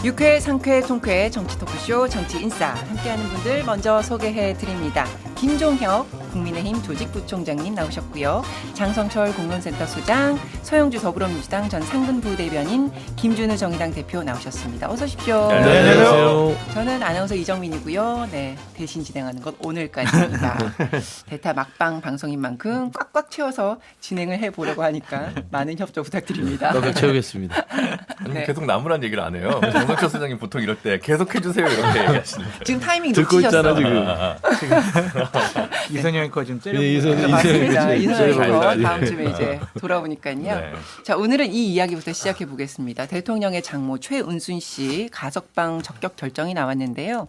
6회, 상쾌, 통쾌 정치 토크쇼 정치인싸 함께하는 분들 먼저 소개해드립니다. 김종혁 국민의힘 조직부총장님 나오셨고요. 장성철 공론센터 소장, 서영주 더불어민주당 전 상근부대변인, 김준우 정의당 대표 나오셨습니다. 어서 오십시오. 네, 안녕하세요. 저는 아나운서 이정민이고요. 네, 대신 진행하는 건 오늘까지입니다. 대타 막방 방송인 만큼 꽉꽉 채워서 진행을 해보려고 하니까 많은 협조 부탁드립니다. 꽉꽉 채우겠습니다. 네. 계속 나무란 얘기를 안 해요. 정성철 소장님 보통 이럴 때 계속 해주세요 이렇게 얘기하시는데. 지금 타이밍 듣고 놓치셨어. 있잖아 지금. 이선영 앵커 지금 째려. 네, 맞습니다. 이선영 잘 앵커 살아야지. 다음 주에 이제 돌아오니까요. 네. 자, 오늘은 이 이야기부터 시작해 보겠습니다. 대통령의 장모 최은순 씨 가석방 적격 결정이 나왔는데요.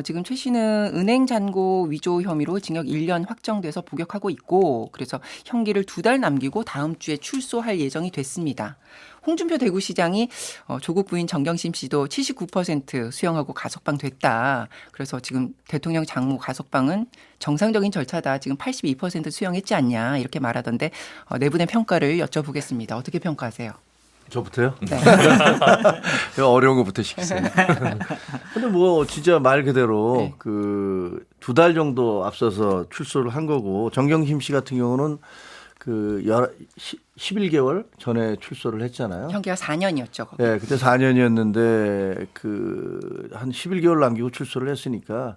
지금 최 씨는 은행 잔고 위조 혐의로 징역 1년 확정돼서 복역하고 있고, 그래서 형기를 2달 남기고 다음 주에 출소할 예정이 됐습니다. 홍준표 대구시장이 조국 부인 정경심 씨도 79% 수용하고 가석방 됐다. 그래서 지금 대통령 장모 가석방은 정상적인 절차다. 지금 82% 수용했지 않냐 이렇게 말하던데 네 분의 평가를 여쭤보겠습니다. 어떻게 평가하세요? 저부터요? 네. 어려운 것부터 시켰어요. 근데 뭐 진짜 말 그대로 네. 그 2달 정도 앞서서 출소를 한 거고, 정경심 씨 같은 경우는 그 11개월 전에 출소를 했잖아요. 형기가 4년이었죠. 거기. 네, 그때 4년이었는데 그 한 11개월 남기고 출소를 했으니까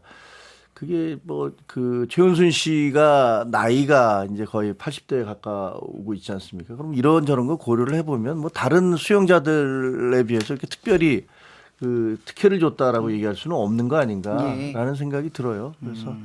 그게 뭐 그 최은순 씨가 나이가 이제 거의 80대에 가까우고 있지 않습니까? 그럼 이런저런 거 고려를 해보면 뭐 다른 수용자들에 비해서 이렇게 특별히 그 특혜를 줬다라고 얘기할 수는 없는 거 아닌가라는 생각이 들어요. 그래서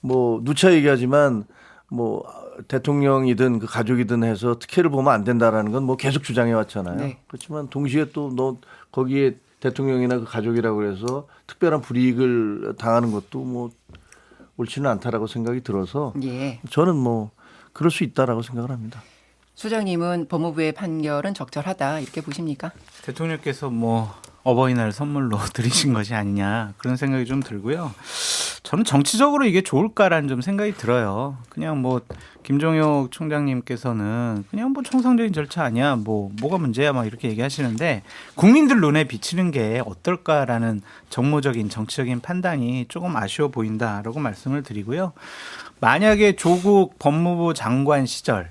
뭐 누차 얘기하지만 뭐 대통령이든 그 가족이든 해서 특혜를 보면 안 된다라는 건 뭐 계속 주장해 왔잖아요. 네. 그렇지만 동시에 또 너 거기에 대통령이나 그 가족이라고 해서 특별한 불이익을 당하는 것도 뭐 옳지는 않다라고 생각이 들어서 예. 저는 뭐 그럴 수 있다라고 생각을 합니다. 소장님은 법무부의 판결은 적절하다 이렇게 보십니까? 대통령께서 뭐 어버이날 선물로 드리신 것이 아니냐 그런 생각이 좀 들고요. 저는 정치적으로 이게 좋을까라는 좀 생각이 들어요. 그냥 뭐 김종혁 총장님께서는 그냥 뭐 정상적인 절차 아니야, 뭐가 문제야 막 이렇게 얘기하시는데 국민들 눈에 비치는 게 어떨까라는 정무적인 정치적인 판단이 조금 아쉬워 보인다라고 말씀을 드리고요. 만약에 조국 법무부 장관 시절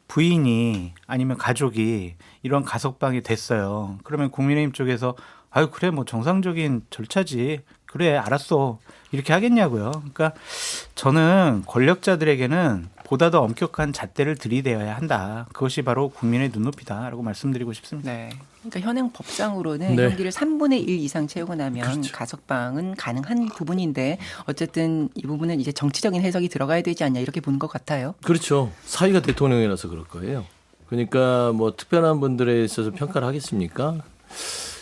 부인이 아니면 가족이 이런 가석방이 됐어요. 그러면 국민의힘 쪽에서 아유 그래 뭐 정상적인 절차지, 그래 알았어 이렇게 하겠냐고요. 그러니까 저는 권력자들에게는 보다 더 엄격한 잣대를 들이대어야 한다. 그것이 바로 국민의 눈높이다라고 말씀드리고 싶습니다. 네. 그러니까 현행 법상으로는 네. 형기를 3분의 1 이상 채우고 나면 그렇죠. 가석방은 가능한 부분인데 어쨌든 이 부분은 이제 정치적인 해석이 들어가야 되지 않냐 이렇게 보는 것 같아요. 그렇죠. 사위가 대통령이라서 그럴 거예요. 그러니까 뭐 특별한 분들에 있어서 평가를 하겠습니까?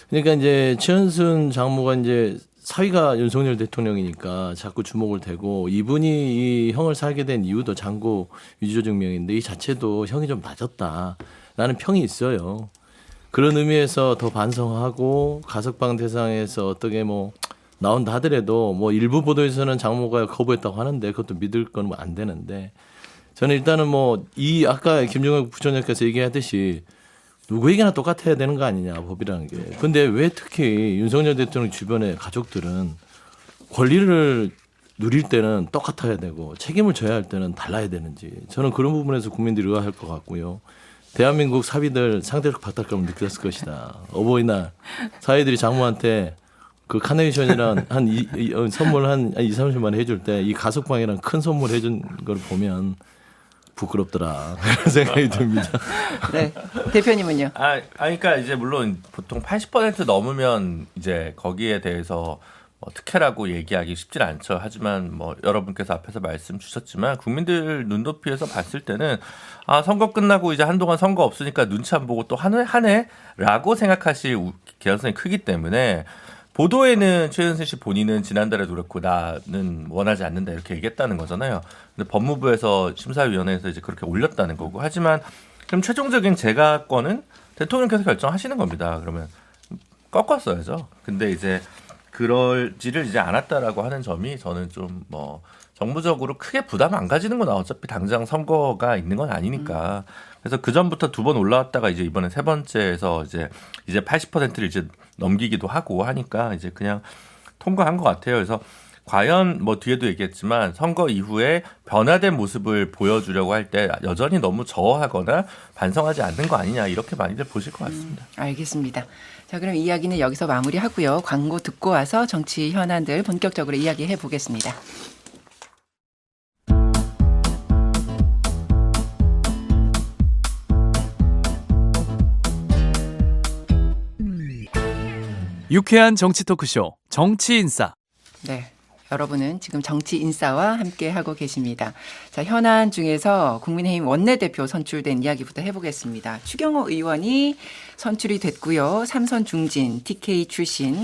그러니까 이제 최은순 장모가 이제 사위가 윤석열 대통령이니까 자꾸 주목을 대고, 이분이 이 형을 살게 된 이유도 장고 위조 증명인데 이 자체도 형이 좀 낮았다라는 평이 있어요. 그런 의미에서 더 반성하고 가석방 대상에서 어떻게 뭐 나온다 하더라도 뭐 일부 보도에서는 장모가 거부했다고 하는데 그것도 믿을 건 뭐 안 되는데, 저는 일단은 뭐 이 아까 김종혁 부총장께서 얘기하듯이 누구에게나 똑같아야 되는 거 아니냐 법이라는 게. 근데 왜 특히 윤석열 대통령 주변의 가족들은 권리를 누릴 때는 똑같아야 되고 책임을 져야 할 때는 달라야 되는지, 저는 그런 부분에서 국민들이 의아할 것 같고요. 대한민국 사위들 상대적 박탈감을 느꼈을 것이다. 어버이날 사위들이 장모한테 그 카네이션이랑 선물 한 2, 30만 해줄 때 이 가석방이랑 큰 선물 해준 걸 보면 부끄럽더라 그런 생각이 듭니다. 네. 대표님은요? 그러니까 이제 물론 보통 80% 넘으면 이제 거기에 대해서 뭐 특혜라고 얘기하기 쉽진 않죠. 하지만 뭐 여러분께서 앞에서 말씀 주셨지만 국민들 눈높이에서 봤을 때는 선거 끝나고 이제 한동안 선거 없으니까 눈치 안 보고 또 한 해라고 생각하실 개연성이 크기 때문에, 보도에는 최은순 씨 본인은 지난달에도 그렇고 나는 원하지 않는다 이렇게 얘기했다는 거잖아요. 근데 법무부에서 심사위원회에서 이제 그렇게 올렸다는 거고, 하지만 그럼 최종적인 재가권은 대통령께서 결정하시는 겁니다. 그러면 꺾었어야죠. 근데 이제 그럴지를 이제 않았다라고 하는 점이 저는 좀 뭐 정부적으로 크게 부담 안 가지는 건 어차피 당장 선거가 있는 건 아니니까. 그래서 그 전부터 2번 올라왔다가 이제 이번에 3번째에서 이제 80%를 이제 넘기기도 하고 하니까 이제 그냥 통과한 것 같아요. 그래서 과연 뭐 뒤에도 얘기했지만 선거 이후에 변화된 모습을 보여주려고 할 때 여전히 너무 저하거나 반성하지 않는 거 아니냐 이렇게 많이들 보실 것 같습니다. 알겠습니다. 자, 그럼 이야기는 여기서 마무리하고요. 광고 듣고 와서 정치 현안들 본격적으로 이야기해 보겠습니다. 유쾌한 정치 토크쇼 정치인싸. 네. 여러분은 지금 정치 인싸와 함께 하고 계십니다. 자, 현안 중에서 국민의힘 원내대표 선출된 이야기부터 해보겠습니다. 추경호 의원이 선출이 됐고요. 삼선 중진, TK 출신.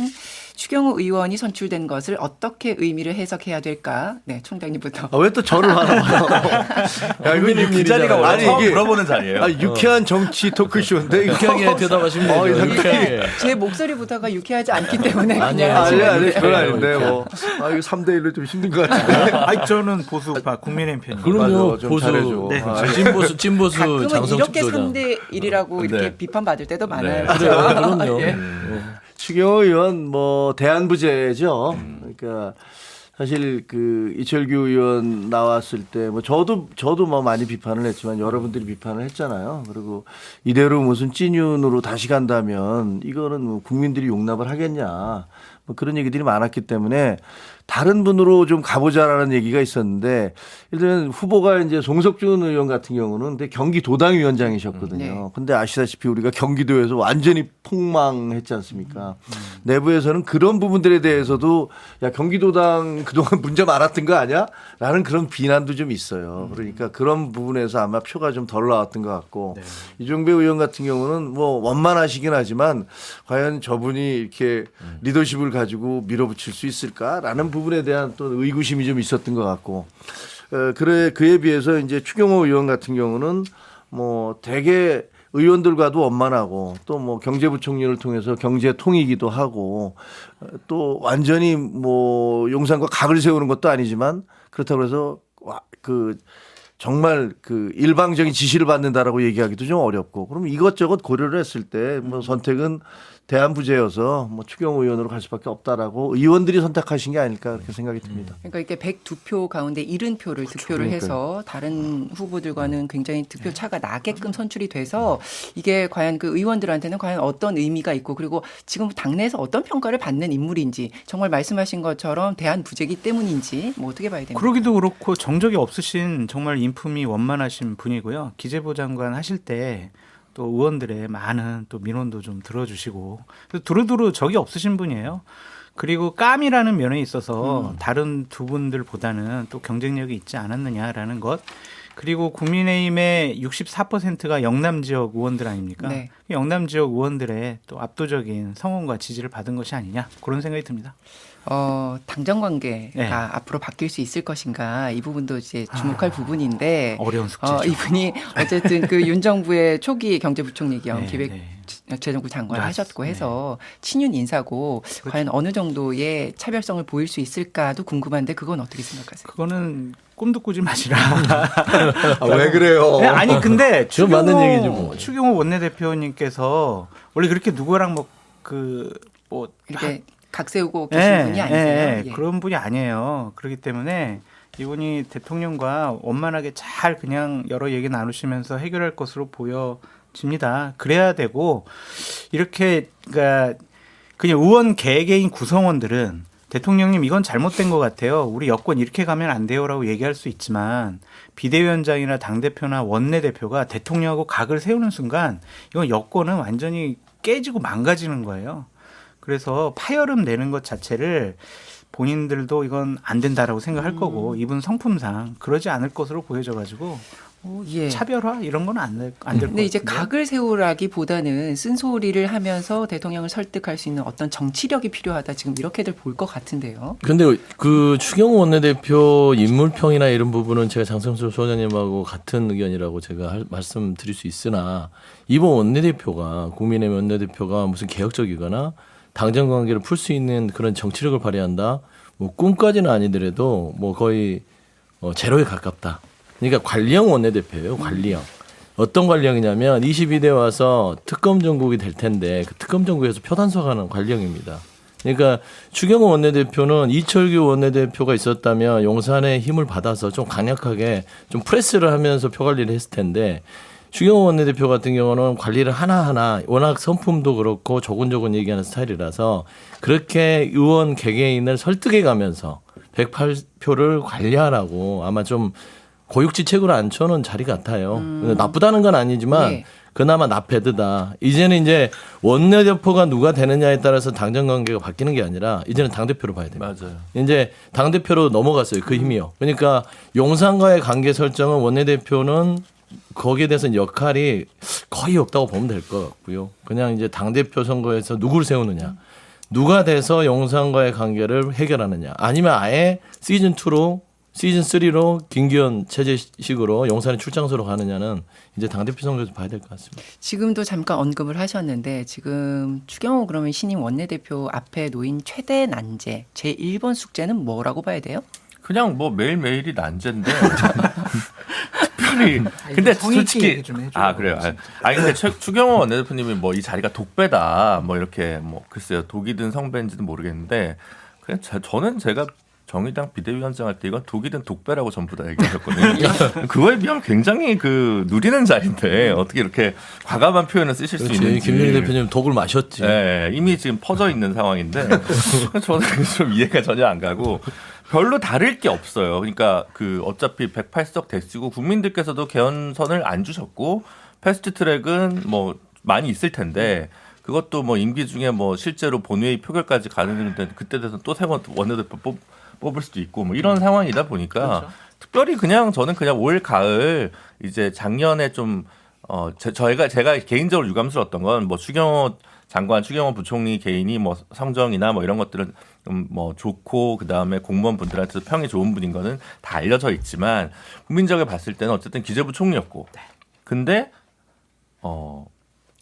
추경호 의원이 선출된 것을 어떻게 의미를 해석해야 될까? 네, 총장님부터. 왜 또 저를 하나봐요? 야, 이거 그 자리가 원래 아니, 처음 이게 물어보는 자리예요. 유쾌한 정치 토크쇼인데 이거 유쾌하게 대답하시면 되죠. 유쾌하게. 제 목소리부터가 유쾌하지 않기 때문에 아니에요. 그냥 아니, 하시면 그건 돼요. 아닌데 뭐. 이거 3대1로 좀 힘든 것 같은데. 아니 저는 보수파 국민의힘 편입니다. 그럼요. 맞아, 좀 보수, 잘해줘. 네. 찐보수 가끔은 장성축 이렇게 소장. 3대 1이라고 이렇게 네. 비판받을 때도 많아요. 네. 그렇죠? 그럼요. 예. 추경호 의원 뭐 대안부제죠. 그러니까 사실 그 이철규 의원 나왔을 때 뭐 저도 뭐 많이 비판을 했지만 여러분들이 비판을 했잖아요. 그리고 이대로 무슨 찐윤으로 다시 간다면 이거는 뭐 국민들이 용납을 하겠냐. 뭐 그런 얘기들이 많았기 때문에 다른 분으로 좀 가보자라는 얘기가 있었는데 일단 후보가 이제 송석준 의원 같은 경우는 근데 경기도당 위원장이셨거든요. 네. 근데 아시다시피 우리가 경기도에서 완전히 폭망했지 않습니까? 내부에서는 그런 부분들에 대해서도 야 경기도당 그동안 문제 많았던 거 아니야? 라는 그런 비난도 좀 있어요. 그러니까 그런 부분에서 아마 표가 좀 덜 나왔던 것 같고 이종배 의원 같은 경우는 뭐 원만하시긴 하지만 과연 저분이 이렇게 리더십을 가지고 밀어붙일 수 있을까라는 부분에 대한 또 의구심이 좀 있었던 것 같고 그에 비해서 이제 추경호 의원 같은 경우는 뭐 대개 의원들과도 원만하고 또 뭐 경제부총리를 통해서 경제통이기도 하고 또 완전히 뭐 용산과 각을 세우는 것도 아니지만 그렇다고 해서 그 정말 그 일방적인 지시를 받는다라고 얘기하기도 좀 어렵고 그럼 이것저것 고려를 했을 때 뭐 선택은 대안부제여서 뭐 추경호 의원으로 갈 수밖에 없다라고 의원들이 선택하신 게 아닐까 그렇게 생각이 듭니다. 그러니까 이게 102표 가운데 70표를 득표를 해서 다른 후보들과는 굉장히 득표 차가 나게끔 선출이 돼서 이게 과연 그 의원들한테는 과연 어떤 의미가 있고 그리고 지금 당내에서 어떤 평가를 받는 인물인지 정말 말씀하신 것처럼 대안부제기 때문인지 뭐 어떻게 봐야 됩니까? 그러기도 그렇고 정적이 없으신 정말 인품이 원만하신 분이고요. 기재부 장관 하실 때 또 의원들의 많은 또 민원도 좀 들어주시고 두루두루 적이 없으신 분이에요. 그리고 깜이라는 면에 있어서 다른 두 분들보다는 또 경쟁력이 있지 않았느냐라는 것. 그리고 국민의힘의 64%가 영남 지역 의원들 아닙니까? 네. 영남 지역 의원들의 또 압도적인 성원과 지지를 받은 것이 아니냐 그런 생각이 듭니다. 당정 관계가 네. 앞으로 바뀔 수 있을 것인가 이 부분도 이제 주목할 부분인데 어려운 숙제죠. 이분이 어쨌든 그 윤 정부의 초기 경제부총리 겸 네, 기획재정부 장관을 네. 하셨고 해서 친윤 인사고 그렇죠. 과연 어느 정도의 차별성을 보일 수 있을까도 궁금한데 그건 어떻게 생각하세요? 그거는 꿈도 꾸지 마시라. 왜 그래요? 네, 아니 근데 좀 맞는 얘기죠, 뭐. 추경호 원내대표님께서 원래 그렇게 누구랑 이렇게 각 세우고 계신 분이 아니세요? 예. 그런 분이 아니에요. 그렇기 때문에 이분이 대통령과 원만하게 잘 그냥 여러 얘기 나누시면서 해결할 것으로 보여집니다. 그래야 되고 이렇게 그러니까 그냥 의원 개개인 구성원들은 대통령님 이건 잘못된 것 같아요. 우리 여권 이렇게 가면 안 돼요라고 얘기할 수 있지만 비대위원장이나 당대표나 원내대표가 대통령하고 각을 세우는 순간 이건 여권은 완전히 깨지고 망가지는 거예요. 그래서 파열음 내는 것 자체를 본인들도 이건 안 된다라고 생각할 거고 이분 성품상 그러지 않을 것으로 보여져가지고 예. 차별화 이런 건 안 될 것 같은데. 근데 이제 각을 세우라기보다는 쓴소리를 하면서 대통령을 설득할 수 있는 어떤 정치력이 필요하다 지금 이렇게들 볼 것 같은데요. 근데 그 추경호 원내대표 인물평이나 이런 부분은 제가 장성철 소장님하고 같은 의견이라고 제가 말씀드릴 수 있으나 이번 원내대표가 국민의힘 원내대표가 무슨 개혁적이거나 당정 관계를 풀 수 있는 그런 정치력을 발휘한다. 뭐 꿈까지는 아니더라도 뭐 거의 제로에 가깝다. 그러니까 관리형 원내대표예요. 관리형. 어떤 관리형이냐면 22대 와서 특검 정국이 될 텐데 그 특검 정국에서 표단속하는 관리형입니다. 그러니까 추경호 원내대표는 이철규 원내대표가 있었다면 용산의 힘을 받아서 좀 강력하게 좀 프레스를 하면서 표 관리를 했을 텐데 추경호 원내대표 같은 경우는 관리를 하나하나 워낙 성품도 그렇고 조곤조곤 얘기하는 스타일이라서 그렇게 의원 개개인을 설득해 가면서 108표를 관리하라고 아마 좀 고육지책으로 앉혀놓은 자리 같아요. 나쁘다는 건 아니지만 예. 그나마 나패드다. 이제는 이제 원내대표가 누가 되느냐에 따라서 당정 관계가 바뀌는 게 아니라 이제는 당대표로 봐야 됩니다. 맞아요. 이제 당대표로 넘어갔어요. 그 힘이요. 그러니까 용산과의 관계 설정은 원내대표는 거기에 대해서 역할이 거의 없다고 보면 될 것 같고요. 그냥 이제 당대표 선거에서 누구를 세우느냐. 누가 돼서 용산과의 관계를 해결하느냐. 아니면 아예 시즌2로 시즌 3로 김기현 체제식으로 용산의 출장소로 가느냐는 이제 당대표 선거에서 봐야 될 것 같습니다. 지금도 잠깐 언급을 하셨는데 지금 추경호 그러면 신임 원내대표 앞에 놓인 최대 난제 제1번 숙제는 뭐라고 봐야 돼요? 그냥 뭐 매일매일이 난제인데 특별히 근데 성의 있게 솔직히 얘기 좀 해줘요, 아 그래요. 아니 근데 추경호 원내대표님이 뭐 이 자리가 독배다 뭐 이렇게 뭐 글쎄요 독이든 성배인지는 모르겠는데 그냥 저는 제가 정의당 비대위원장 할 때 이건 독이든 독배라고 전부 다 얘기하셨거든요. 그거에 비하면 굉장히 그 누리는 자리인데 어떻게 이렇게 과감한 표현을 쓰실 수 그렇지. 있는지. 김영희 대표님 독을 마셨지. 네, 이미 지금 퍼져 있는 상황인데 저는 좀 이해가 전혀 안 가고 별로 다를 게 없어요. 그러니까 그 어차피 108석 대쓰고 국민들께서도 개헌선을 안 주셨고 패스트트랙은 뭐 많이 있을 텐데 그것도 뭐 임기 중에 뭐 실제로 본회의 표결까지 가는데 그때 돼서 또 새 원내대표 뽑을 수도 있고 뭐 이런 상황이다 보니까 그렇죠. 특별히 그냥 저는 그냥 올 가을 이제 작년에 좀 제가 개인적으로 유감스러웠던 건 뭐 추경호 장관, 추경호 부총리 개인이 뭐 성정이나 뭐 이런 것들은 뭐 좋고 그 다음에 공무원분들한테도 평이 좋은 분인 거는 다 알려져 있지만 국민적으로 봤을 때는 어쨌든 기재부 총리였고 근데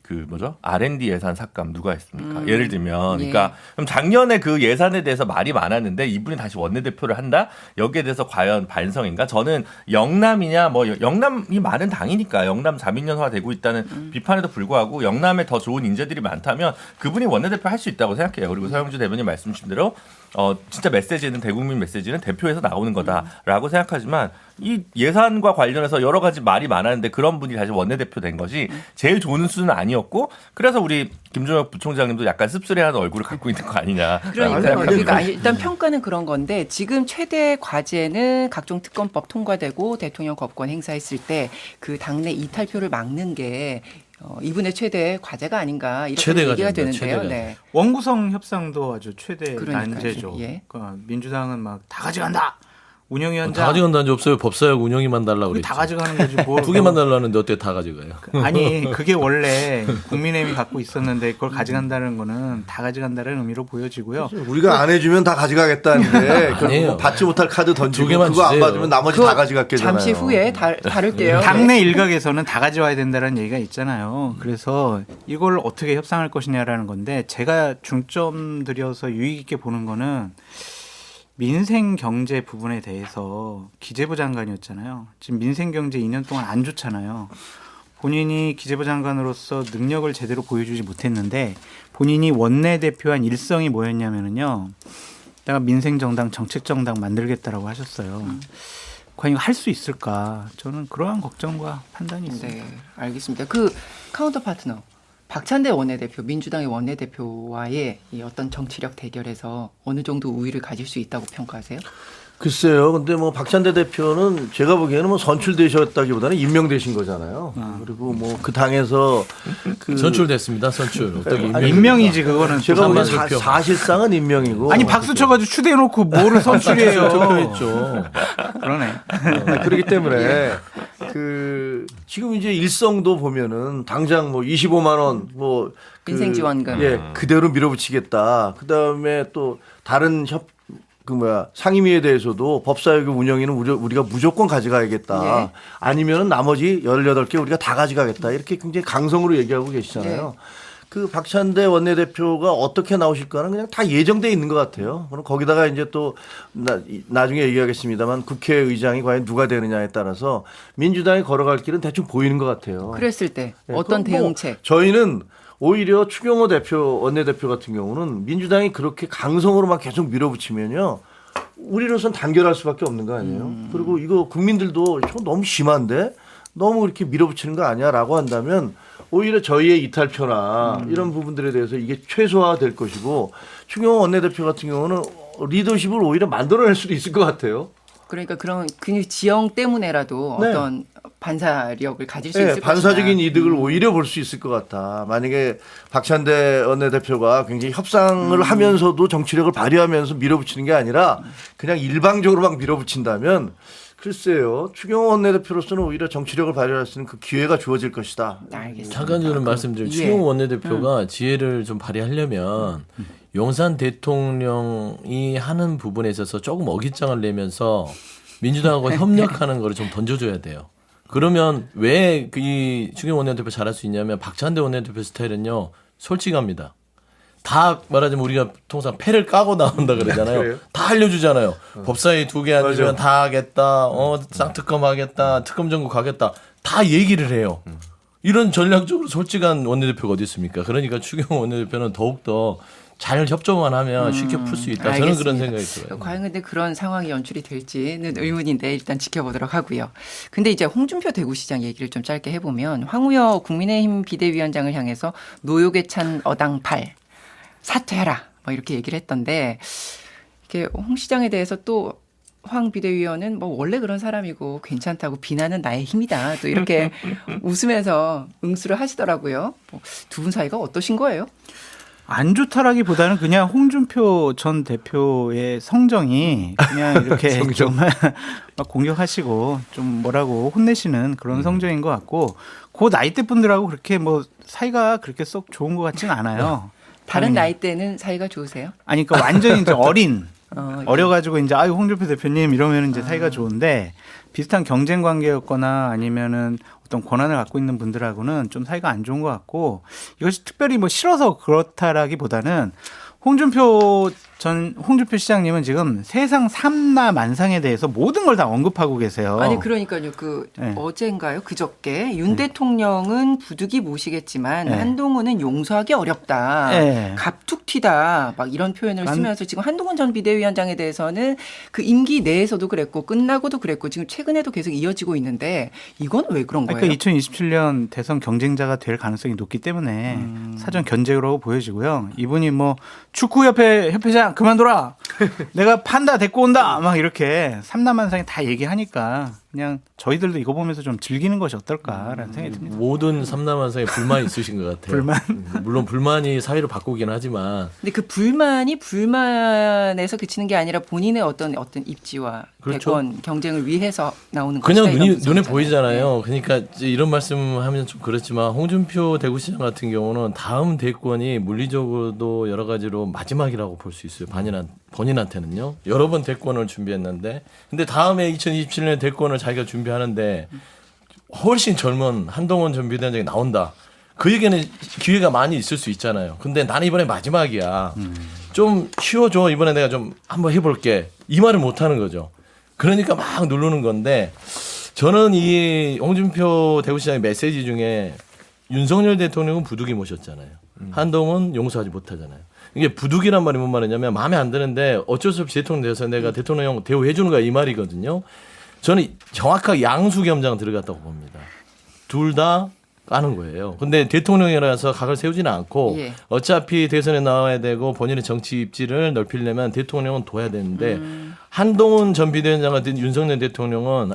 그 뭐죠? R&D 예산 삭감 누가 했습니까? 예를 들면, 그러니까 그럼 작년에 그 예산에 대해서 말이 많았는데 이분이 다시 원내대표를 한다? 여기에 대해서 과연 반성인가? 저는 영남이냐, 뭐 영남이 많은 당이니까 영남 자민련화 되고 있다는 비판에도 불구하고 영남에 더 좋은 인재들이 많다면 그분이 원내대표 할 수 있다고 생각해요. 그리고 서영주 대변인 말씀 주신 대로 진짜 메시지는 대국민 메시지는 대표에서 나오는 거다라고 생각하지만 이 예산과 관련해서 여러 가지 말이 많았는데 그런 분이 다시 원내대표 된 것이 제일 좋은 수는 아니었고 그래서 우리 김종혁 부총장님도 약간 씁쓸해하는 얼굴을 갖고 있는 거 아니냐. 그러니까 일단 평가는 그런 건데 지금 최대 과제는 각종 특검법 통과되고 대통령 거부권 행사했을 때 그 당내 이탈표를 막는 게 이분의 최대 과제가 아닌가 이렇게 최대 얘기가 과제입니다. 되는데요. 최대가. 네. 원구성 협상도 아주 최대 그러니까요. 난제죠. 예. 그러니까 민주당은 막 다 가져간다. 운영위원장 다 가져간다는 게 없어요. 법사위하고 운영위만 달라고 그게 그랬지. 다 가져가는 거지. 뭘 두 개만 달라는데 어떻게 다 가져가요? 아니 그게 원래 국민의힘이 갖고 있었는데 그걸 가져간다는 거는 다 가져간다는 의미로 보여지고요. 우리가 안 해주면 다 가져가겠다는데 결국 아니에요. 받지 못할 카드 던지고 두 개만 그거 안 주세요. 받으면 나머지 그거 다 가져갔겠잖아요. 잠시 후에 다룰게요. 당내 일각에서는 다 가져와야 된다는 얘기가 있잖아요. 그래서 이걸 어떻게 협상할 것이냐라는 건데 제가 중점 들여서 유익 있게 보는 거는 민생 경제 부분에 대해서 기재부 장관이었잖아요. 지금 민생 경제 2년 동안 안 좋잖아요. 본인이 기재부 장관으로서 능력을 제대로 보여주지 못했는데 본인이 원내대표한 일성이 뭐였냐면요. 내가 민생정당, 정책정당 만들겠다라고 하셨어요. 과연 할 수 있을까? 저는 그러한 걱정과 판단이 있습니다. 네, 알겠습니다. 그 카운터 파트너 박찬대 원내대표, 민주당의 원내대표와의 이 어떤 정치력 대결에서 어느 정도 우위를 가질 수 있다고 평가하세요? 글쎄요. 근데 뭐 박찬대 대표는 제가 보기에는 뭐 선출되셨다기보다는 임명되신 거잖아요. 그리고 뭐 그 당에서 그 선출됐습니다. 선출. 어떻게 아니, 임명이지 그거는. 제가 보기엔 대표. 사실상은 임명이고. 아니 박수 쳐가지고 추대해놓고 뭐를 선출이에요. 투표했죠. 그러네. 그렇기 때문에 그 지금 이제 일성도 보면은 당장 뭐 25만 원 뭐 민생지원금. 예, 그대로 밀어붙이겠다. 그다음에 또 다른 상임위에 대해서도 법사위원 운영위는 우리가 무조건 가져가야겠다. 예. 아니면은 나머지 18개 우리가 다 가져가겠다. 이렇게 굉장히 강성으로 얘기하고 계시잖아요. 예. 그 박찬대 원내대표가 어떻게 나오실까는 그냥 다 예정돼 있는 것 같아요. 그럼 거기다가 이제 또 나중에 얘기하겠습니다만 국회의장이 과연 누가 되느냐에 따라서 민주당이 걸어갈 길은 대충 보이는 것 같아요. 그랬을 때 네, 어떤 그럼 뭐 대응책? 저희는 오히려 추경호 원내대표 같은 경우는 민주당이 그렇게 강성으로만 계속 밀어붙이면요. 우리로선 단결할 수밖에 없는 거 아니에요. 그리고 이거 국민들도 저 너무 심한데 너무 이렇게 밀어붙이는 거 아니야라고 한다면 오히려 저희의 이탈표나 이런 부분들에 대해서 이게 최소화될 것이고 추경호 원내대표 같은 경우는 리더십을 오히려 만들어낼 수도 있을 것 같아요. 그러니까 그런 그 지형 때문에라도 네. 어떤 반사력을 가질 수 네, 있을 반사적인 것이다. 이득을 오히려 볼 수 있을 것 같다. 만약에 박찬대 원내대표가 굉장히 협상을 하면서도 정치력을 발휘하면서 밀어붙이는 게 아니라 그냥 일방적으로 막 밀어붙인다면 글쎄요. 추경호 원내대표로서는 오히려 정치력을 발휘할 수 있는 그 기회가 주어질 것이다. 알겠습니다. 잠깐 저는 말씀드린 예. 추경호 원내대표가 지혜를 좀 발휘하려면 용산 대통령이 하는 부분에 있어서 조금 어깃장을 내면서 민주당하고 협력하는 거를 좀 던져줘야 돼요. 그러면 왜 이 추경호 원내대표 잘할 수 있냐면 박찬대 원내대표 스타일은요 솔직합니다. 다 말하자면 우리가 통상 패를 까고 나온다 그러잖아요. 그래요? 다 알려주잖아요. 법사위 2개 앉으면 맞아. 다 하겠다. 쌍특검 하겠다. 특검 전국 가겠다. 다 얘기를 해요. 이런 전략적으로 솔직한 원내대표가 어디 있습니까? 그러니까 추경호 원내대표는 더욱더 잘 협조만 하면 쉽게 풀 수 있다. 저는 알겠습니다. 그런 생각이 들어요. 과연 근데 그런 상황이 연출이 될지는 의문인데 일단 지켜보도록 하고요. 근데 이제 홍준표 대구시장 얘기를 좀 짧게 해보면 황우여 국민의힘 비대위원장을 향해서 노욕에 찬 어당팔 사퇴해라 뭐 이렇게 얘기를 했던데 이게 홍 시장에 대해서 또 황 비대위원은 뭐 원래 그런 사람이고 괜찮다고 비난은 나의 힘이다. 또 이렇게 웃으면서 응수를 하시더라고요. 뭐 두 분 사이가 어떠신 거예요? 안 좋다라기보다는 그냥 홍준표 전 대표의 성정이 그냥 이렇게 정말 막 공격하시고 좀 뭐라고 혼내시는 그런 성정인 것 같고 그 나이대 분들하고 그렇게 뭐 사이가 그렇게 썩 좋은 것 같지는 않아요. 다른 당연히. 나이대는 사이가 좋으세요? 아니 그러니까 완전히 이제 어린 예. 어려가지고 이제 아유 홍준표 대표님 이러면 이제 사이가 좋은데 비슷한 경쟁 관계였거나 아니면은 어떤 권한을 갖고 있는 분들하고는 좀 사이가 안 좋은 것 같고 이것이 특별히 뭐 싫어서 그렇다라기보다는 홍준표 시장님은 지금 세상 삼나 만상에 대해서 모든 걸 다 언급하고 계세요. 아니 그러니까요. 그 네. 어젠가요? 그저께 윤 대통령은 부득이 모시겠지만 네. 한동훈은 용서하기 어렵다. 네. 갑툭 튀다. 막 이런 표현을 쓰면서 지금 한동훈 전 비대위원장에 대해서는 그 임기 내에서도 그랬고 끝나고도 그랬고 지금 최근에도 계속 이어지고 있는데 이건 왜 그런 거예요? 그러니까 2027년 대선 경쟁자가 될 가능성이 높기 때문에 사전 견제라고 보여지고요. 이분이 뭐 축구협회 협회장 그만둬라. 내가 판다 데리고 온다. 막 이렇게 삼남만상에 다 얘기하니까 그냥 저희들도 이거 보면서 좀 즐기는 것이 어떨까라는 생각이 듭니다. 모든 삼남한상에 불만이 있으신 것 같아요. 불만? 물론 불만이 사회를 바꾸긴 하지만 근데 그 불만이 불만에서 그치는 게 아니라 본인의 어떤 입지와 그렇죠. 대권 경쟁을 위해서 나오는 그냥 것이다, 이런 눈에 분석이잖아요. 보이잖아요. 그러니까 이제 이런 말씀하면 좀 그렇지만 홍준표 대구시장 같은 경우는 다음 대권이 물리적으로도 여러 가지로 마지막이라고 볼 수 있어요. 본인한테는요. 여러 번 대권을 준비했는데 근데 다음에 2027년 대권을 자기가 준비하는데 훨씬 젊은 한동훈 전 비대위원장이 나온다. 그 얘기는 기회가 많이 있을 수 있잖아요. 근데 나는 이번에 마지막이야. 좀 쉬워줘. 이번에 내가 좀 한번 해볼게. 이 말을 못 하는 거죠. 그러니까 막 누르는 건데 저는 이 홍준표 대구시장의 메시지 중에 윤석열 대통령은 부득이 모셨잖아요. 한동훈 용서하지 못하잖아요. 이게 부득이란 말이 뭔 말이냐면 마음에 안 드는데 어쩔 수 없이 대통령 돼서 내가 대통령 대우해 주는 거야 이 말이거든요. 저는 정확하게 양수겸장 들어갔다고 봅니다. 둘 다 까는 거예요. 근데 대통령이라서 각을 세우지는 않고 예. 어차피 대선에 나와야 되고 본인의 정치 입지를 넓히려면 대통령은 둬야 되는데 한동훈 전 비대위원장 같은 윤석열 대통령은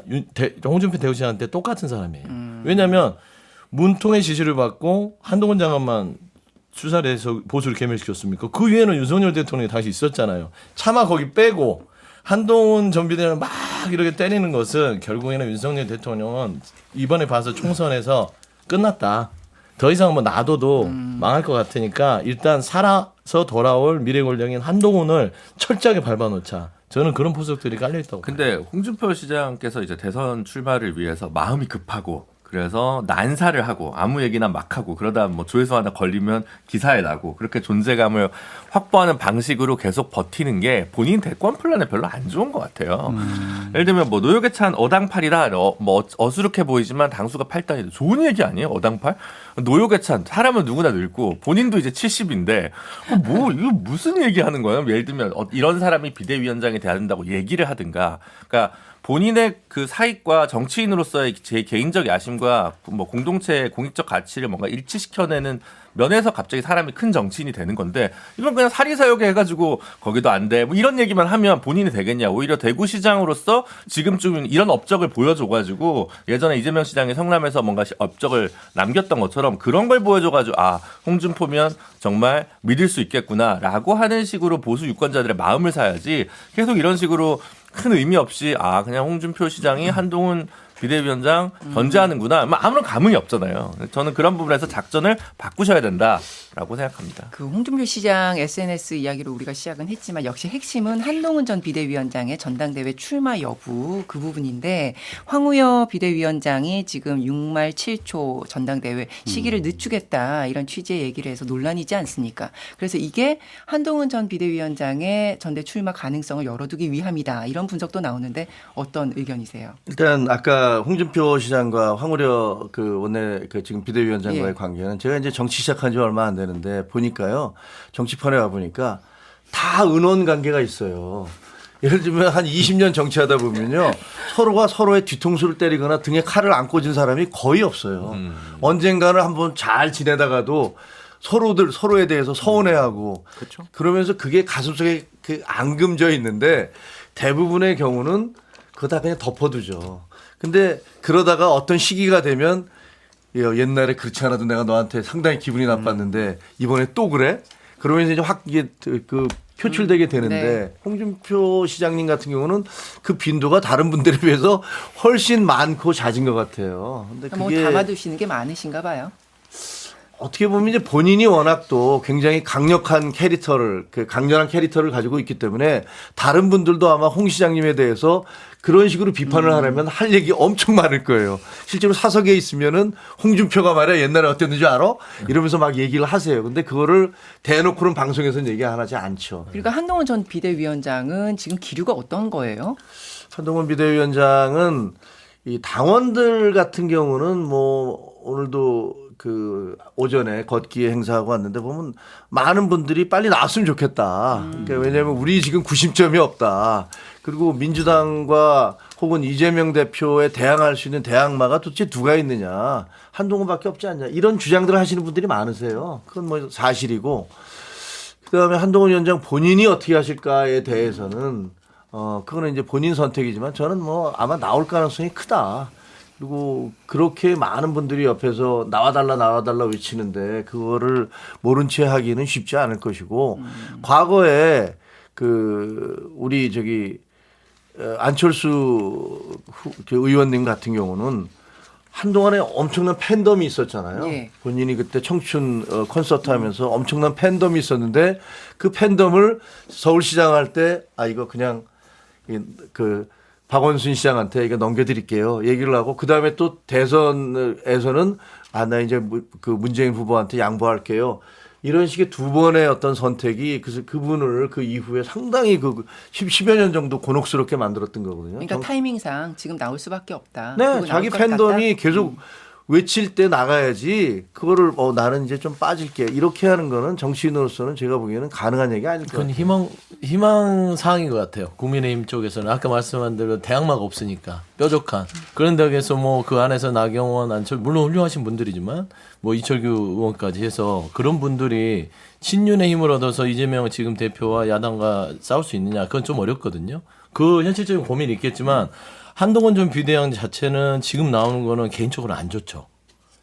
홍준표 대구시장한테 똑같은 사람이에요. 왜냐하면 문통의 지시를 받고 한동훈 장관만 수사를 해서 보수를 개멸시켰습니까? 그 위에는 윤석열 대통령이 다시 있었잖아요. 차마 거기 빼고 한동훈 전 비대위원장 막 이렇게 때리는 것은 결국에는 윤석열 대통령은 이번에 봐서 총선에서 끝났다. 더 이상 뭐 놔둬도 망할 것 같으니까 일단 살아서 돌아올 미래 권력인 한동훈을 철저하게 밟아놓자. 저는 그런 포석들이 깔려 있다고. 근데 홍준표 시장께서 이제 대선 출마를 위해서 마음이 급하고 그래서 난사를 하고 아무 얘기나 막 하고 그러다 뭐 조회수 하나 걸리면 기사에 나고 그렇게 존재감을 확보하는 방식으로 계속 버티는 게 본인 대권 플랜에 별로 안 좋은 것 같아요. 예를 들면 뭐 노역에 찬 어당팔이라 뭐 어수룩해 보이지만 당수가 8단이 좋은 얘기 아니에요? 어당팔? 노역에 찬 사람은 누구나 늙고 본인도 이제 70인데 뭐 이거 무슨 얘기하는 거예요? 예를 들면 이런 사람이 비대위원장이 돼야 된다고 얘기를 하든가, 그러니까. 본인의 그 사익과 정치인으로서의 제 개인적 야심과 뭐 공동체의 공익적 가치를 뭔가 일치시켜내는 면에서 갑자기 사람이 큰 정치인이 되는 건데 이건 그냥 사리사욕에 해가지고 거기도 안 돼. 뭐 이런 얘기만 하면 본인이 되겠냐. 오히려 대구시장으로서 지금쯤 이런 업적을 보여줘가지고 예전에 이재명 시장이 성남에서 뭔가 업적을 남겼던 것처럼 그런 걸 보여줘가지고 아 홍준표면 정말 믿을 수 있겠구나라고 하는 식으로 보수 유권자들의 마음을 사야지 계속 이런 식으로 큰 의미 없이 아 그냥 홍준표 시장이 한동훈 비대위원장 견제하는구나. 아무런 감흥이 없잖아요. 저는 그런 부분에서 작전을 바꾸셔야 된다라고 생각합니다. 그 홍준표 시장 SNS 이야기로 우리가 시작은 했지만 역시 핵심은 한동훈 전 비대위원장의 전당대회 출마 여부 그 부분인데 황우여 비대위원장이 지금 6말 7초 전당대회 시기를 늦추겠다 이런 취지의 얘기를 해서 논란이지 않습니까? 그래서 이게 한동훈 전 비대위원장의 전대 출마 가능성을 열어두기 위함이다 이런 분석도 나오는데 어떤 의견이세요? 일단 아까 홍준표 시장과 황우려 그 원내 그 지금 비대위원장과의 예. 관계는 제가 이제 정치 시작한 지 얼마 안 되는데 보니까요. 정치판에 와 보니까 다 은원 관계가 있어요. 예를 들면 한 20년 정치하다 보면요. 서로가 서로의 뒤통수를 때리거나 등에 칼을 안 꽂은 사람이 거의 없어요. 언젠가는 한번 잘 지내다가도 서로에 대해서 서운해하고 그렇죠. 그러면서 그게 가슴속에 그 앙금져 있는데 대부분의 경우는 그거 다 그냥 덮어두죠. 근데 그러다가 어떤 시기가 되면 옛날에 그렇지 않아도 내가 너한테 상당히 기분이 나빴는데 이번에 또 그래? 그러면서 이제 확 이게 그 표출되게 되는데 네. 홍준표 시장님 같은 경우는 그 빈도가 다른 분들에 비해서 훨씬 많고 잦은 것 같아요. 근데 뭐 그게 담아두시는 게 많으신가 봐요. 어떻게 보면 이제 본인이 워낙 또 굉장히 강력한 캐릭터를 강렬한 캐릭터를 가지고 있기 때문에 다른 분들도 아마 홍 시장님에 대해서 그런 식으로 비판을 하려면 할 얘기 엄청 많을 거예요. 실제로 사석에 있으면은 홍준표가 말이야 옛날에 어땠는지 알아? 이러면서 막 얘기를 하세요. 근데 그거를 대놓고는 방송에서는 얘기 안 하지 않죠. 그러니까 한동훈 전 비대위원장은 지금 기류가 어떤 거예요? 한동훈 비대위원장은 이 당원들 같은 경우는 뭐 오늘도 그 오전에 걷기에 행사하고 왔는데 보면 많은 분들이 빨리 나왔으면 좋겠다. 그러니까 왜냐하면 우리 지금 구심점이 없다. 그리고 민주당과 혹은 이재명 대표에 대항할 수 있는 대항마가 도대체 누가 있느냐. 한동훈밖에 없지 않냐. 이런 주장들을 하시는 분들이 많으세요. 그건 뭐 사실이고. 그다음에 한동훈 위원장 본인이 어떻게 하실까에 대해서는 그거는 이제 본인 선택이지만 저는 뭐 아마 나올 가능성이 크다. 그리고 그렇게 많은 분들이 옆에서 나와달라 외치는데 그거를 모른 채 하기는 쉽지 않을 것이고 과거에 그 우리 저기 안철수 의원님 같은 경우는 한동안에 엄청난 팬덤이 있었잖아요. 예. 본인이 그때 청춘 콘서트 하면서 엄청난 팬덤이 있었는데 그 팬덤을 서울시장 할 때 이거 그냥 그 박원순 시장한테 이거 넘겨드릴게요. 얘기를 하고 그다음에 또 대선에서는 나 이제 그 문재인 후보한테 양보할게요. 이런 식의 두 번의 어떤 선택이 그분을 그 이후에 상당히 그 10여 년 정도 곤혹스럽게 만들었던 거거든요. 그러니까 타이밍상 지금 나올 수밖에 없다. 네, 그리고 자기 나올 것 팬덤이 같다? 계속 외칠 때 나가야지 그거를 나는 이제 좀 빠질게 이렇게 하는 거는 정치인으로서는 제가 보기에는 가능한 얘기 아닐 것 그건 같아요. 희망 사항인 것 같아요. 국민의힘 쪽에서는 아까 말씀한 대로 대항마가 없으니까 뾰족한 그런 데에서 뭐 그 안에서 나경원, 안철 물론 훌륭하신 분들이지만 뭐 이철규 의원까지 해서 그런 분들이 친윤의 힘을 얻어서 이재명 지금 대표와 야당과 싸울 수 있느냐 그건 좀 어렵거든요. 그 현실적인 고민이 있겠지만 한동훈 전 비대위원 자체는 지금 나오는 거는 개인적으로 안 좋죠.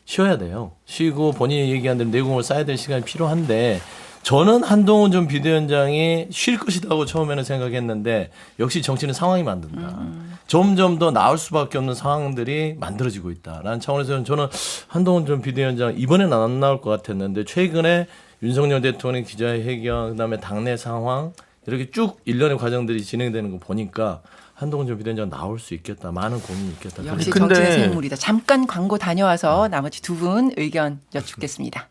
쉬어야 돼요. 쉬고 본인이 얘기한 대로 내공을 쌓아야 될 시간이 필요한데 저는 한동훈 전 비대위원장이 쉴 것이라고 처음에는 생각했는데 역시 정치는 상황이 만든다. 점점 더 나을 수밖에 없는 상황들이 만들어지고 있다라는 차원에서는 저는 한동훈 전 비대위원장 이번에는 안 나올 것 같았는데 최근에 윤석열 대통령 기자회견 그다음에 당내 상황 이렇게 쭉 일련의 과정들이 진행되는 거 보니까 한동훈 전 비대위원장 나올 수 있겠다. 많은 고민이 있겠다. 역시 근데- 정치는 생물이다. 잠깐 광고 다녀와서 나머지 두 분 의견 여쭙겠습니다.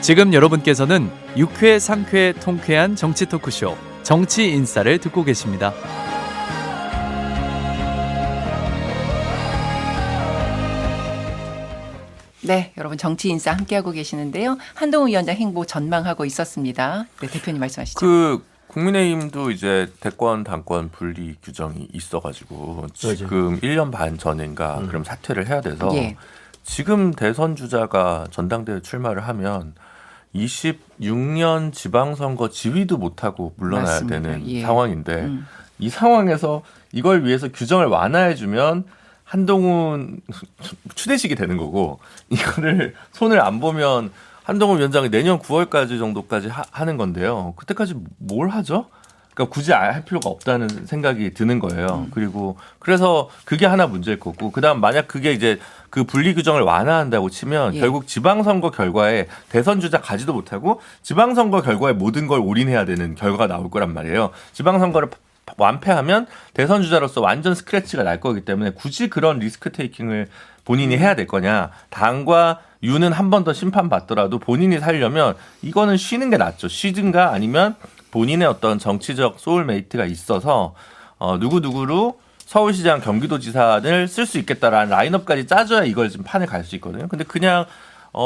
지금 여러분께서는 6회, 상회 통쾌한 정치 토크쇼 정치 인사를 듣고 계십니다. 네, 여러분 정치 인사 함께하고 계시는데요. 한동훈 위원장 행보 전망하고 있었습니다. 네, 대표님 말씀하시죠. 그 국민의힘도 이제 대권 당권 분리 규정이 있어가지고 지금 1년 반 전인가 그럼 사퇴를 해야 돼서 예. 지금 대선 주자가 전당대회 출마를 하면 26년 지방선거 지휘도 못하고 물러나야 맞습니다. 되는 예. 상황인데 이 상황에서 이걸 위해서 규정을 완화해주면 한동훈 추대식이 되는 거고 이거를 손을 안 보면 한동훈 위원장이 내년 9월까지 정도까지 하는 건데요. 그때까지 뭘 하죠? 그러니까 굳이 할 필요가 없다는 생각이 드는 거예요. 그리고 그래서 그게 하나 문제일 거고 그다음 만약 그게 이제 그 분리 규정을 완화한다고 치면 예. 결국 지방선거 결과에 대선 주자 가지도 못하고 지방선거 결과에 모든 걸 올인해야 되는 결과가 나올 거란 말이에요. 지방선거를 완패하면 대선 주자로서 완전 스크래치가 날 거기 때문에 굳이 그런 리스크 테이킹을 본인이 해야 될 거냐. 당과 유는 한 번 더 심판받더라도 본인이 살려면 이거는 쉬는 게 낫죠. 쉬든가 아니면 본인의 어떤 정치적 소울메이트가 있어서 누구누구로 서울시장 경기도지사를 쓸 수 있겠다라는 라인업까지 짜줘야 이걸 지금 판에 갈 수 있거든요. 근데 그냥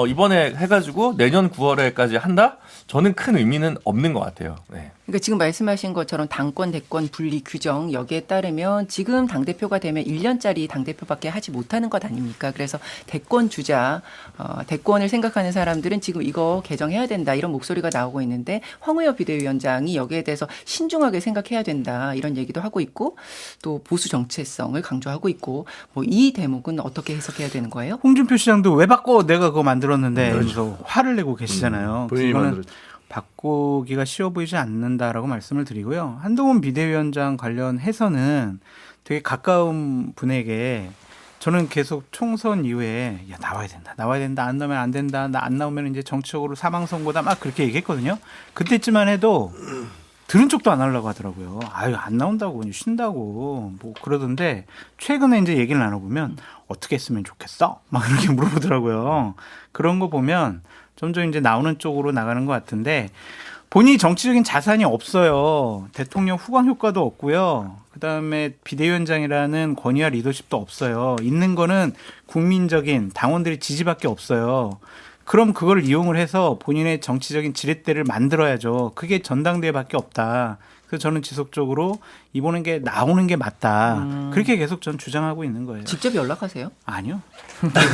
이번에 해가지고 내년 9월에까지 한다? 저는 큰 의미는 없는 것 같아요. 네. 그러니까 지금 말씀하신 것처럼 당권 대권 분리 규정 여기에 따르면 지금 당대표가 되면 1년짜리 당대표밖에 하지 못하는 것 아닙니까? 그래서 대권 주자 대권을 생각하는 사람들은 지금 이거 개정해야 된다 이런 목소리가 나오고 있는데 황우여 비대위원장이 여기에 대해서 신중하게 생각해야 된다 이런 얘기도 하고 있고 또 보수 정체성을 강조하고 있고 뭐 이 대목은 어떻게 해석해야 되는 거예요? 홍준표 시장도 왜 바꿔 내가 그거 만들었는데 그래서 화를 내고 계시잖아요. 본인이 그거는 만들었죠. 바꾸기가 쉬워 보이지 않는다라고 말씀을 드리고요. 한동훈 비대위원장 관련해서는 되게 가까운 분에게 저는 계속 총선 이후에 야 나와야 된다 안 나오면 안 된다 나 안 나오면 이제 정치적으로 사망 선고다 막 그렇게 얘기했거든요. 그때쯤만 해도 들은 척도 안 하려고 하더라고요. 아유 안 나온다고 쉰다고 뭐 그러던데 최근에 이제 얘기를 나눠보면 어떻게 했으면 좋겠어? 막 이렇게 물어보더라고요. 그런 거 보면 점점 이제 나오는 쪽으로 나가는 것 같은데 본인이 정치적인 자산이 없어요. 대통령 후광 효과도 없고요. 그다음에 비대위원장이라는 권위와 리더십도 없어요. 있는 거는 국민적인 당원들의 지지밖에 없어요. 그럼 그걸 이용을 해서 본인의 정치적인 지렛대를 만들어야죠. 그게 전당대회밖에 없다. 그래서 저는 지속적으로 이번에 게 나오는 게 맞다. 그렇게 계속 전 주장하고 있는 거예요. 직접 연락하세요? 아니요.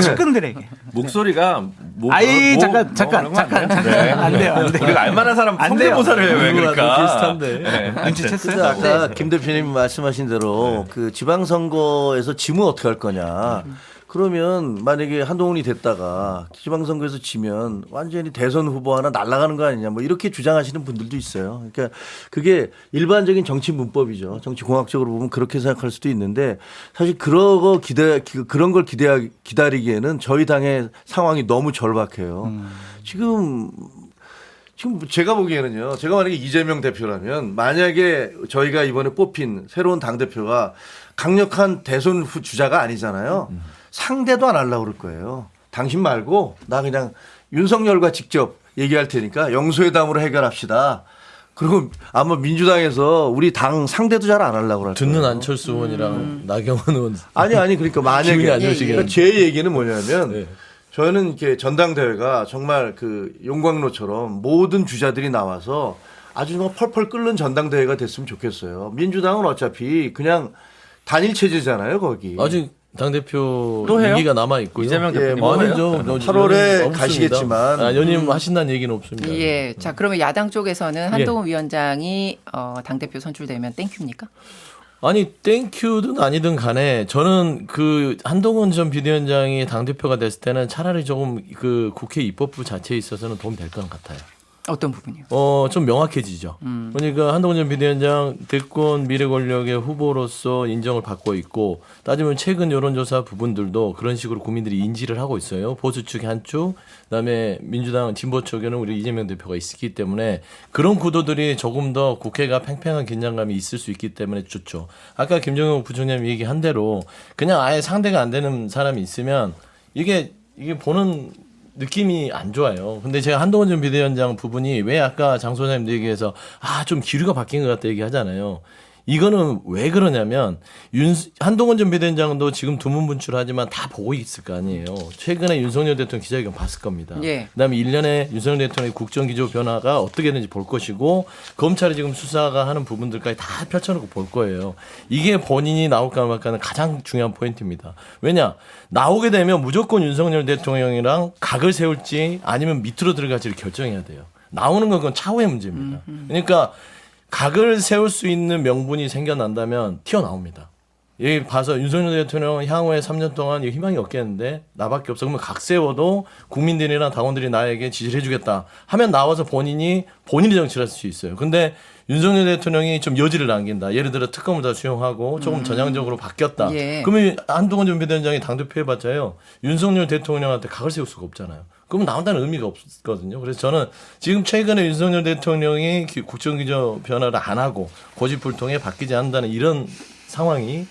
측근들에게. 목소리가 아이 잠깐. 네. 안 돼요. 우리가 알만한 사람 안 돼요. 성대모사를 해요. 왜 그럴까? 비슷한데. 네. 눈치챘어요? 그래서 아까 김 대표님 말씀하신 대로 그 지방선거에서 지면 어떻게 할 거냐. 그러면 만약에 한동훈이 됐다가 지방선거에서 지면 완전히 대선 후보 하나 날아가는 거 아니냐 뭐 이렇게 주장하시는 분들도 있어요. 그러니까 그게 일반적인 정치 문법이죠. 정치 공학적으로 보면 그렇게 생각할 수도 있는데 사실 그런 걸 기다리기에는 저희 당의 상황이 너무 절박해요. 지금 제가 보기에는요. 제가 만약에 이재명 대표라면 만약에 저희가 이번에 뽑힌 새로운 당대표가 강력한 대선 후 주자가 아니잖아요. 상대도 안 하려고 그럴 거예요. 당신 말고 나 그냥 윤석열과 직접 얘기할 테니까 영수회담으로 해결합시다. 그리고 아마 민주당에서 우리 당 상대도 잘 안 하려고 그럴 거예요. 듣는 안철수 의원이랑 나경원 의원. 아니 그러니까 만약에 기분이 안 좋으시겠네. 그러니까 제 얘기는 뭐냐면 네. 저는 이렇게 전당대회가 정말 그 용광로처럼 모든 주자들이 나와서 아주 정말 펄펄 끓는 전당대회가 됐으면 좋겠어요. 민주당은 어차피 그냥 단일 체제잖아요, 거기. 아직 당대표 또 해요? 임기가 남아 있고요. 이재명 대표님 뭐 아니죠. 8월에 가시겠지만. 연임 하신다는 얘기는 없습니다. 예. 자, 그러면 야당 쪽에서는 한동훈 위원장이 당대표 선출되면 땡큐입니까? 아니 땡큐든 아니든 간에 저는 그 한동훈 전 비대위원장이 당대표가 됐을 때는 차라리 조금 그 국회 입법부 자체에 있어서는 도움이 될 것 같아요. 어떤 부분이요? 좀 명확해지죠. 그러니까 한동훈 전 비대위원장 대권 미래 권력의 후보로서 인정을 받고 있고 따지면 최근 여론조사 부분들도 그런 식으로 국민들이 인지를 하고 있어요. 보수 측이 한쪽, 그다음에 민주당 진보 쪽에는 우리 이재명 대표가 있기 때문에 그런 구도들이 조금 더 국회가 팽팽한 긴장감이 있을 수 있기 때문에 좋죠. 아까 김종혁 부총장님 얘기한 대로 그냥 아예 상대가 안 되는 사람이 있으면 이게 보는 느낌이 안 좋아요. 근데 제가 한동훈 전 비대위원장 부분이 왜 아까 장 소장님도 얘기해서 좀 기류가 바뀐 것 같다 얘기하잖아요. 이거는 왜 그러냐면 한동훈 전 비대위원장도 지금 두문분출하지만 다 보고 있을 거 아니에요. 최근에 윤석열 대통령 기자회견 봤을 겁니다. 예. 그다음에 1년에 윤석열 대통령의 국정기조 변화가 어떻게 되는지 볼 것이고 검찰이 지금 수사가 하는 부분들까지 다 펼쳐놓고 볼 거예요. 이게 본인이 나올까 말까는 가장 중요한 포인트입니다. 왜냐? 나오게 되면 무조건 윤석열 대통령이랑 각을 세울지 아니면 밑으로 들어갈지를 결정해야 돼요. 나오는 건 그건 차후의 문제입니다. 그러니까 각을 세울 수 있는 명분이 생겨난다면 튀어나옵니다. 여기 봐서 윤석열 대통령은 향후에 3년 동안 희망이 없겠는데 나밖에 없어. 그러면 각 세워도 국민들이나 당원들이 나에게 지지를 해주겠다 하면 나와서 본인이 정치를 할 수 있어요. 근데 윤석열 대통령이 좀 여지를 남긴다. 예를 들어 특검을 다 수용하고 조금 전향적으로 바뀌었다. 예. 그러면 한동훈 전 비대위원장이 당대표 해봤자요. 윤석열 대통령한테 각을 세울 수가 없잖아요. 그러면 나온다는 의미가 없거든요. 그래서 저는 지금 최근에 윤석열 대통령이 국정기조 변화를 안 하고 고집불통에 바뀌지 않는다는 이런 상황이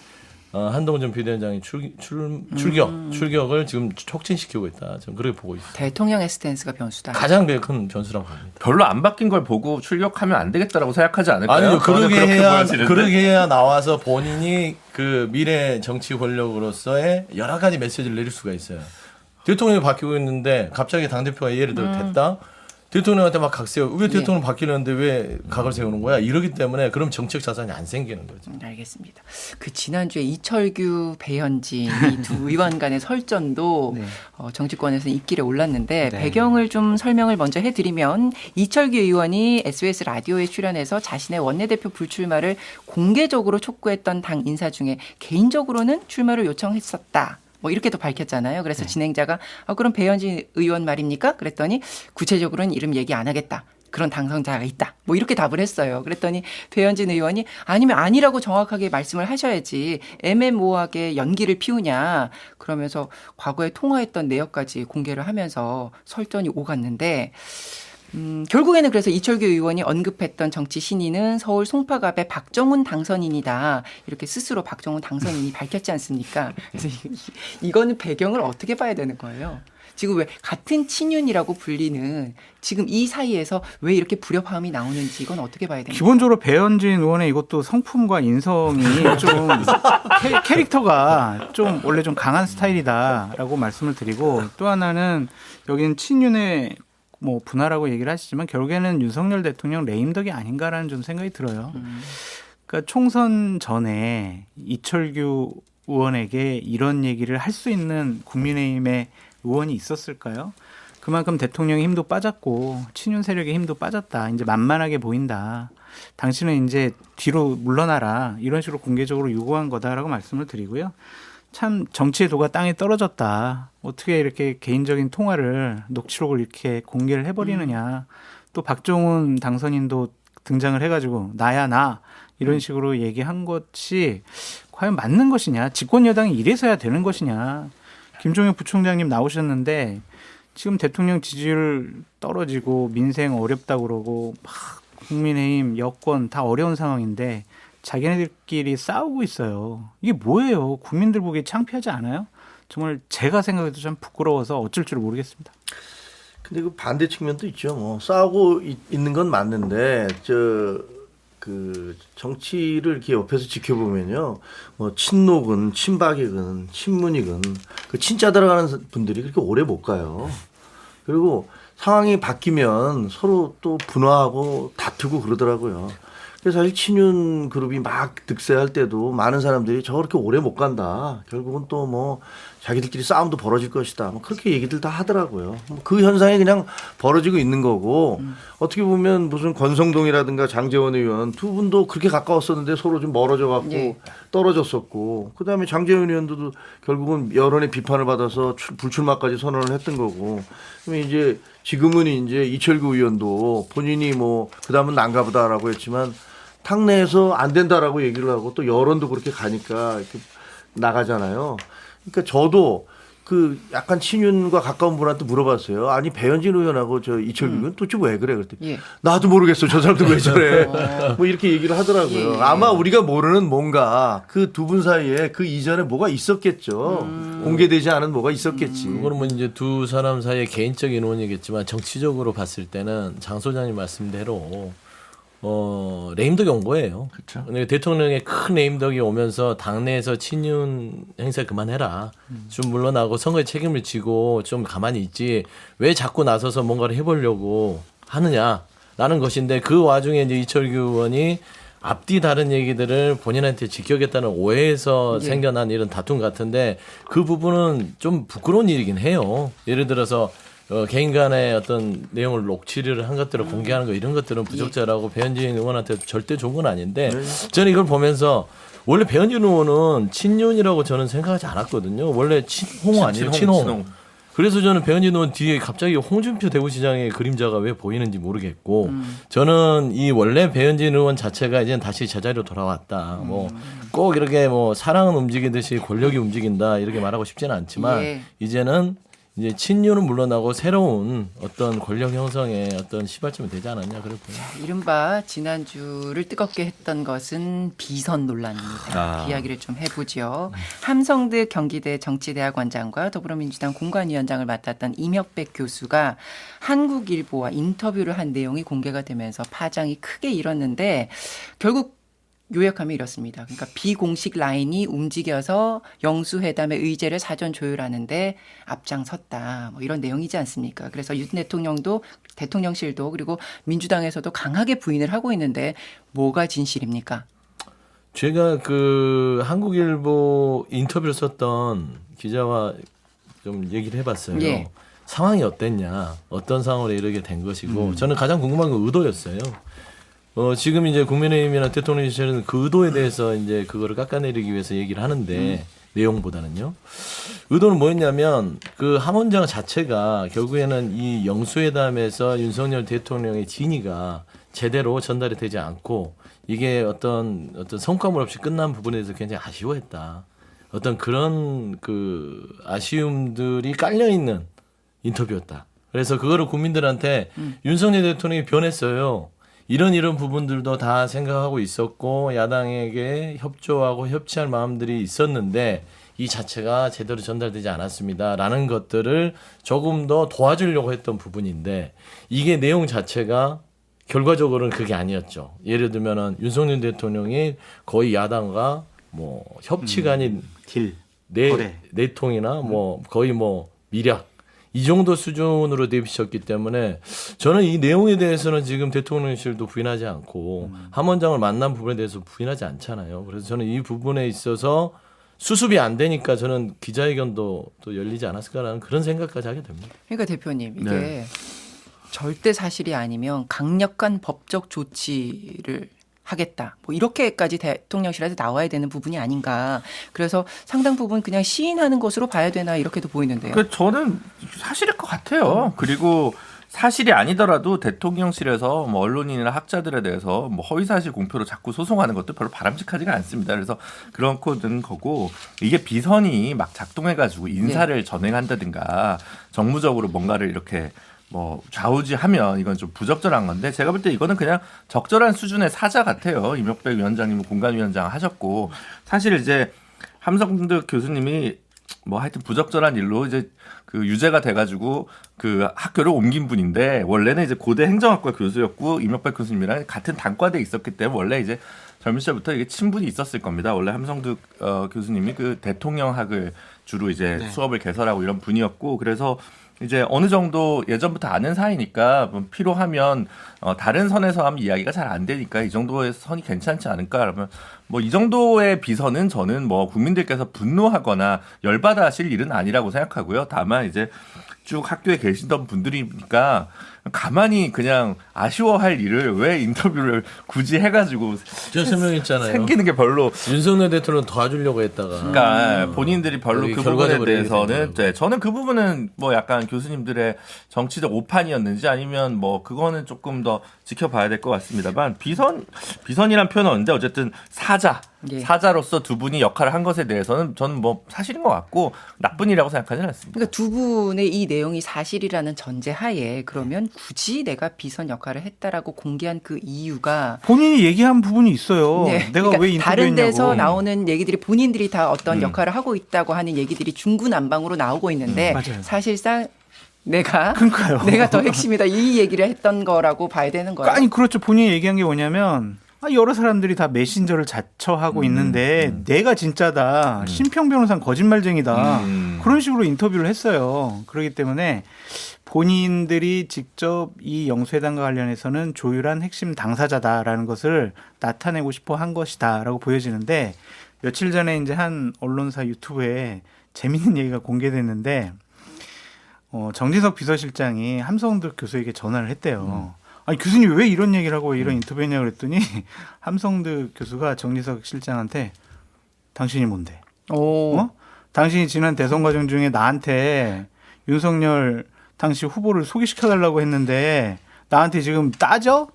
한동훈 전 비대위원장이 출격을 지금 촉진시키고 있다. 저는 그렇게 보고 있습니다. 대통령의 스탠스가 변수다. 가장 큰 변수라고 봅니다. 별로 안 바뀐 걸 보고 출격하면 안 되겠다라고 생각하지 않을까요? 아니요, 저는 보여지는데. 그러게 해야 나와서 본인이 그 미래 정치 권력으로서의 여러 가지 메시지를 내릴 수가 있어요. 대통령이 바뀌고 있는데 갑자기 당대표가 예를 들어 됐다. 대통령한테 막 각 세워. 왜 대통령 바뀌려는데 왜 각을 세우는 거야? 이러기 때문에 그럼 정책 자산이 안 생기는 거죠. 알겠습니다. 그 지난주에 이철규, 배현진 이 두 의원 간의 설전도 네. 정치권에서는 입길에 올랐는데 네. 배경을 좀 설명을 먼저 해드리면 이철규 의원이 SBS 라디오에 출연해서 자신의 원내대표 불출마를 공개적으로 촉구했던 당 인사 중에 개인적으로는 출마를 요청했었다. 뭐 이렇게도 밝혔잖아요. 그래서 진행자가 그럼 배현진 의원 말입니까? 그랬더니 구체적으로는 이름 얘기 안 하겠다. 그런 당선자가 있다. 뭐 이렇게 답을 했어요. 그랬더니 배현진 의원이 아니면 아니라고 정확하게 말씀을 하셔야지 애매모호하게 연기를 피우냐. 그러면서 과거에 통화했던 내역까지 공개를 하면서 설전이 오갔는데 결국에는 그래서 이철규 의원이 언급했던 정치 신인은 서울 송파갑의 박정훈 당선인이다. 이렇게 스스로 박정훈 당선인이 밝혔지 않습니까? 그래서 이거는 배경을 어떻게 봐야 되는 거예요? 지금 왜 같은 친윤이라고 불리는 지금 이 사이에서 왜 이렇게 불협화음이 나오는지 이건 어떻게 봐야 됩니까? 기본적으로 배현진 의원의 이것도 성품과 인성이 좀 캐릭터가 좀 원래 좀 강한 스타일이다라고 말씀을 드리고 또 하나는 여기는 친윤의 뭐 분화라고 얘기를 하시지만 결국에는 윤석열 대통령 레임덕이 아닌가라는 좀 생각이 들어요. 그러니까 총선 전에 이철규 의원에게 이런 얘기를 할 수 있는 국민의힘의 의원이 있었을까요? 그만큼 대통령의 힘도 빠졌고 친윤 세력의 힘도 빠졌다. 이제 만만하게 보인다. 당신은 이제 뒤로 물러나라. 이런 식으로 공개적으로 요구한 거다라고 말씀을 드리고요. 참 정치의 도가 땅에 떨어졌다. 어떻게 이렇게 개인적인 통화를 녹취록을 이렇게 공개를 해버리느냐. 또 박정훈 당선인도 등장을 해가지고 나야 나 이런 식으로 얘기한 것이 과연 맞는 것이냐. 집권 여당이 이래서야 되는 것이냐. 김종혁 부총장님 나오셨는데 지금 대통령 지지율 떨어지고 민생 어렵다고 그러고 막 국민의힘 여권 다 어려운 상황인데 자기네들끼리 싸우고 있어요. 이게 뭐예요? 국민들 보기에 창피하지 않아요? 정말 제가 생각해도 참 부끄러워서 어쩔 줄 모르겠습니다. 근데 그 반대 측면도 있죠. 뭐 싸우고 있는 건 맞는데 그 정치를 이렇게 옆에서 지켜보면요, 뭐 친노건, 친박이건, 친문이건 그 친자 들어가는 분들이 그렇게 오래 못 가요. 그리고 상황이 바뀌면 서로 또 분화하고 다투고 그러더라고요. 그래서 사실 친윤 그룹이 막 득세할 때도 많은 사람들이 저렇게 오래 못 간다. 결국은 또 뭐 자기들끼리 싸움도 벌어질 것이다. 뭐 그렇게 얘기들 다 하더라고요. 그 현상이 그냥 벌어지고 있는 거고 어떻게 보면 무슨 권성동이라든가 장제원 의원 두 분도 그렇게 가까웠었는데 서로 좀 멀어져 갖고 예. 떨어졌었고 그다음에 장제원 의원도 결국은 여론의 비판을 받아서 불출마까지 선언을 했던 거고 그러면 이제 지금은 이제 이철규 의원도 본인이 뭐 그다음은 난가 보다라고 했지만 당내에서 안 된다라고 얘기를 하고 또 여론도 그렇게 가니까 이렇게 나가잖아요. 그러니까 저도 그 약간 친윤과 가까운 분한테 물어봤어요. 아니 배현진 의원하고 저 이철규 의원 도대체 왜 그래? 그랬더니 예. 나도 모르겠어. 저 사람들 왜 저래? 뭐 이렇게 얘기를 하더라고요. 예. 아마 우리가 모르는 뭔가 그 두 분 사이에 그 이전에 뭐가 있었겠죠. 공개되지 않은 뭐가 있었겠지. 그거는 뭐 이제 두 사람 사이의 개인적인 의원이겠지만 정치적으로 봤을 때는 장 소장님 말씀대로 레임덕이 온 거예요. 그렇죠. 근데 대통령의 큰 레임덕이 오면서 당내에서 친윤 행사 그만해라. 좀 물러나고 선거에 책임을 지고 좀 가만히 있지. 왜 자꾸 나서서 뭔가를 해보려고 하느냐라는 것인데 그 와중에 이제 이철규 의원이 앞뒤 다른 얘기들을 본인한테 지켜겠다는 오해에서 예. 생겨난 이런 다툼 같은데 그 부분은 좀 부끄러운 일이긴 해요. 예를 들어서 개인 간의 어떤 내용을 녹취를 한 것들을 공개하는 거 이런 것들은 부적절하고 배현진 의원한테 절대 좋은 건 아닌데 저는 이걸 보면서 원래 배현진 의원은 친윤이라고 저는 생각하지 않았거든요. 원래 친홍 아니에요? 친홍. 그래서 저는 배현진 의원 뒤에 갑자기 홍준표 대구시장의 그림자가 왜 보이는지 모르겠고 저는 이 원래 배현진 의원 자체가 이제 다시 제자리로 돌아왔다. 뭐 꼭 이렇게 뭐 사랑은 움직이듯이 권력이 움직인다 이렇게 말하고 싶지는 않지만 예. 이제는 이제 친윤은 물러나고 새로운 어떤 권력 형성의 어떤 시발점이 되지 않았냐 그렇게 봅니다. 이른바 지난주를 뜨겁게 했던 것은 비선 논란입니다. 그 이야기를 좀 해보죠. 함성득 경기대 정치대학원장과 더불어민주당 공관위원장을 맡았던 이명백 교수가 한국일보와 인터뷰를 한 내용이 공개가 되면서 파장이 크게 일었는데 결국 요약하면 이렇습니다. 그러니까 비공식 라인이 움직여서 영수회담의 의제를 사전 조율하는데 앞장섰다. 뭐 이런 내용이지 않습니까? 그래서 윤 대통령도 대통령실도 그리고 민주당에서도 강하게 부인을 하고 있는데 뭐가 진실입니까? 제가 그 한국일보 인터뷰를 썼던 기자와 좀 얘기를 해봤어요. 예. 상황이 어땠냐, 어떤 상황으로 이르게 된 것이고 저는 가장 궁금한 건 의도였어요. 지금 이제 국민의힘이나 대통령실은 그 의도에 대해서 이제 그거를 깎아내리기 위해서 얘기를 하는데 내용보다는요. 의도는 뭐였냐면 그 함원장 자체가 결국에는 이 영수회담에서 윤석열 대통령의 진위가 제대로 전달이 되지 않고 이게 어떤 성과물 없이 끝난 부분에 대해서 굉장히 아쉬워했다. 어떤 그런 그 아쉬움들이 깔려 있는 인터뷰였다. 그래서 그거를 국민들한테 윤석열 대통령이 변했어요. 이런 부분들도 다 생각하고 있었고 야당에게 협조하고 협치할 마음들이 있었는데 이 자체가 제대로 전달되지 않았습니다라는 것들을 조금 더 도와주려고 했던 부분인데 이게 내용 자체가 결과적으로는 그게 아니었죠. 예를 들면은 윤석열 대통령이 거의 야당과 뭐 협치가 아닌 딜. 내통이나 뭐 거의 뭐 미략 이 정도 수준으로 내비쳤기 때문에 저는 이 내용에 대해서는 지금 대통령실도 부인하지 않고 함원장을 만난 부분에 대해서 부인하지 않잖아요. 그래서 저는 이 부분에 있어서 수습이 안 되니까 저는 기자회견도 또 열리지 않았을까라는 그런 생각까지 하게 됩니다. 그러니까 대표님 이게 네. 절대 사실이 아니면 강력한 법적 조치를 하겠다. 뭐 이렇게까지 대통령실에서 나와야 되는 부분이 아닌가. 그래서 상당 부분 그냥 시인하는 것으로 봐야 되나 이렇게도 보이는데요. 그 저는 사실일 것 같아요. 그리고 사실이 아니더라도 대통령실에서 뭐 언론인이나 학자들에 대해서 뭐 허위사실 공표로 자꾸 소송하는 것도 별로 바람직하지가 않습니다. 그래서 그런 거든 거고 이게 비선이 막 작동해가지고 인사를 전행한다든가 정무적으로 뭔가를 이렇게 뭐 좌우지하면 이건 좀 부적절한 건데 제가 볼 때 이거는 그냥 적절한 수준의 사자 같아요. 이명백 위원장님은 공관위원장 하셨고 사실 이제 함성득 교수님이 뭐 하여튼 부적절한 일로 이제 그 유죄가 돼가지고 그 학교를 옮긴 분인데 원래는 이제 고대 행정학과 교수였고 이명백 교수님이랑 같은 단과대에 있었기 때문에 원래 이제 젊은 시절부터 이게 친분이 있었을 겁니다. 원래 함성득 교수님이 그 대통령학을 주로 이제 수업을 개설하고 이런 분이었고 그래서 이제 어느 정도 예전부터 아는 사이니까 뭐 필요하면 다른 선에서 하면 이야기가 잘 안 되니까 이 정도의 선이 괜찮지 않을까 그러면 뭐 이 정도의 비선은 저는 뭐 국민들께서 분노하거나 열받아 하실 일은 아니라고 생각하고요. 다만 이제 쭉 학교에 계시던 분들이니까 가만히 그냥 아쉬워할 일을 왜 인터뷰를 굳이 해가지고 제가 설명했잖아요. 생기는 게 별로 윤석열 대통령 도와주려고 했다가 그러니까 본인들이 별로 여기 그 부분에 결과적으로 대해서는 이렇게 네, 저는 그 부분은 뭐 약간 교수님들의 정치적 오판이었는지 아니면 뭐 그거는 조금 더 지켜봐야 될 것 같습니다만 비선이란 표현은 없는데 어쨌든 예. 사자로서 두 분이 역할을 한 것에 대해서는 저는 뭐 사실인 것 같고 나쁜 일이라고 생각하지는 않습니다. 그러니까 두 분의 이 내용이 사실이라는 전제하에 그러면 굳이 내가 비선 역할을 했다라고 공개한 그 이유가 본인이 얘기한 부분이 있어요. 네, 내가 그러니까 왜 인터뷰했냐고. 다른 데서 나오는 얘기들이 본인들이 다 어떤 역할을 하고 있다고 하는 얘기들이 중구난방으로 나오고 있는데 맞아요. 사실상 내가 그러니까요. 내가 더 핵심이다 이 얘기를 했던 거라고 봐야 되는 거예요. 아니 그렇죠. 본인이 얘기한 게 뭐냐면 여러 사람들이 다 메신저를 자처하고 있는데 내가 진짜다. 심평 변호사는 거짓말쟁이다. 그런 식으로 인터뷰를 했어요. 그렇기 때문에 본인들이 직접 이 영수회담과 관련해서는 조율한 핵심 당사자다라는 것을 나타내고 싶어 한 것이다라고 보여지는데 며칠 전에 이제 한 언론사 유튜브에 재밌는 얘기가 공개됐는데 정진석 비서실장이 함성득 교수에게 전화를 했대요. 아니 교수님 왜 이런 얘기를 하고 왜 이런 인터뷰했냐고 그랬더니 함성득 교수가 정진석 실장한테 당신이 뭔데? 오. 당신이 지난 대선 과정 중에 나한테 윤석열 당시 후보를 소개시켜달라고 했는데 나한테 지금 따져?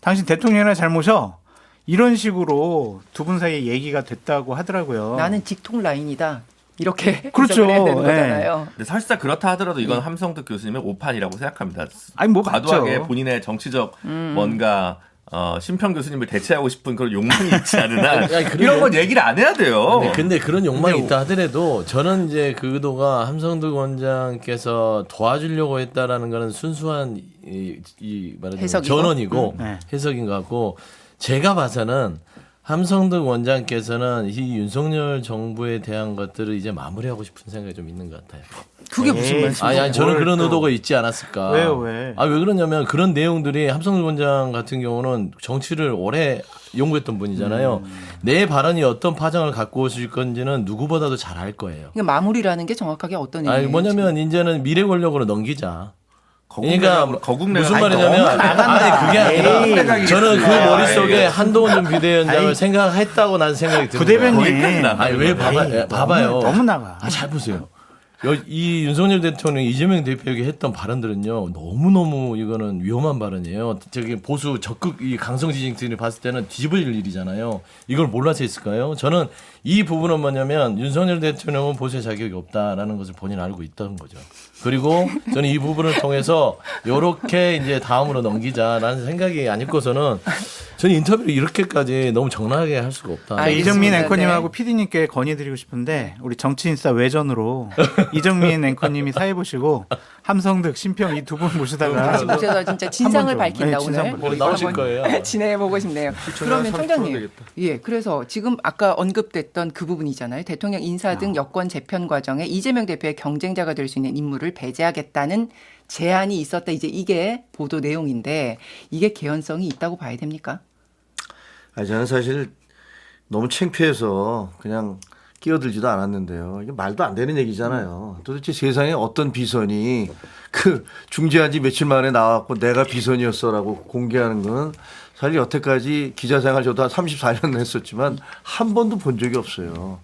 당신 대통령이나 잘 모셔? 이런 식으로 두 분 사이에 얘기가 됐다고 하더라고요. 나는 직통 라인이다. 이렇게 그렇죠. 해석을 해야 되는 네. 거잖아요. 근데 사실상 그렇다 하더라도 이건 함성득 교수님의 오판이라고 생각합니다. 아니 뭐 과도하게 맞죠. 본인의 정치적 뭔가 심평 교수님을 대체하고 싶은 그런 욕망이 있지 않으나 아니, 그러게. 이런 건 얘기를 안 해야 돼요. 근데 그런 욕망이 있다 하더라도 저는 이제 그 의도가 함성득 원장께서 도와주려고 했다라는 거는 순수한 이 말하자면 해석이고? 전언이고 네. 해석인 것 같고 제가 봐서는 함성득 원장께서는 이 윤석열 정부에 대한 것들을 이제 마무리하고 싶은 생각이 좀 있는 것 같아요. 그게 무슨 에이, 말씀이세요? 아니 저는 뭘 그런 또. 의도가 있지 않았을까. 왜요, 왜? 왜 그러냐면 그런 내용들이 함성득 원장 같은 경우는 정치를 오래 연구했던 분이잖아요. 내 발언이 어떤 파장을 갖고 오실 건지는 누구보다도 잘 알 거예요. 그러니까 마무리라는 게 정확하게 어떤 아니 의미예요? 뭐냐면 이제는 미래 권력으로 넘기자. 그러니까 거국내가 무슨 말이냐면 아니 그게 아니라 저는 그 머릿속에 한동훈 전 비대위원장을 생각했다고 난 생각이 듭니다. 부대변인. 아니 왜 봐봐요. 너무 나가. 잘 보세요. 이 윤석열 대통령이 이재명 대표에게 했던 발언들은요 너무너무 이거는 위험한 발언이에요. 저기 보수 적극 이 강성 지지층들이 봤을 때는 뒤집어질 일이잖아요. 이걸 몰라서 했을까요? 저는 이 부분은 뭐냐면 윤석열 대통령은 보수의 자격이 없다라는 것을 본인 알고 있던 거죠. 그리고 저는 이 부분을 통해서 이렇게 이제 다음으로 넘기자라는 생각이 아니고서는 저는 인터뷰를 이렇게까지 너무 정나하게 할 수가 없다. 알겠습니다. 이정민 네. 앵커님하고 PD님께 건의드리고 싶은데 우리 정치인싸 외전으로 이정민 앵커님이 사회 보시고 함성득, 심평 이 두 분 모시다가 다시 모셔서 진짜 진상을 한번 좀, 밝힌다 네, 진상 오늘. 나오실 거예요. 진행해 보고 싶네요. 그러면 총장님, 예, 그래서 지금 아까 언급됐던 그 부분이잖아요. 대통령 인사 등 여권 재편 과정에 이재명 대표의 경쟁자가 될 수 있는 인물을 배제하겠다는 제안이 있었다. 이제 이게 보도 내용인데 이게 개연성이 있다고 봐야 됩니까? 저는 사실 너무 창피해서 그냥 끼어들지도 않았는데요. 이게 말도 안 되는 얘기잖아요. 도대체 세상에 어떤 비선이 그 중재한 지 며칠 만에 나왔고 내가 비선이었어라고 공개하는 거는 사실 여태까지 기자 생활 저도 한 34년 했었지만 한 번도 본 적이 없어요.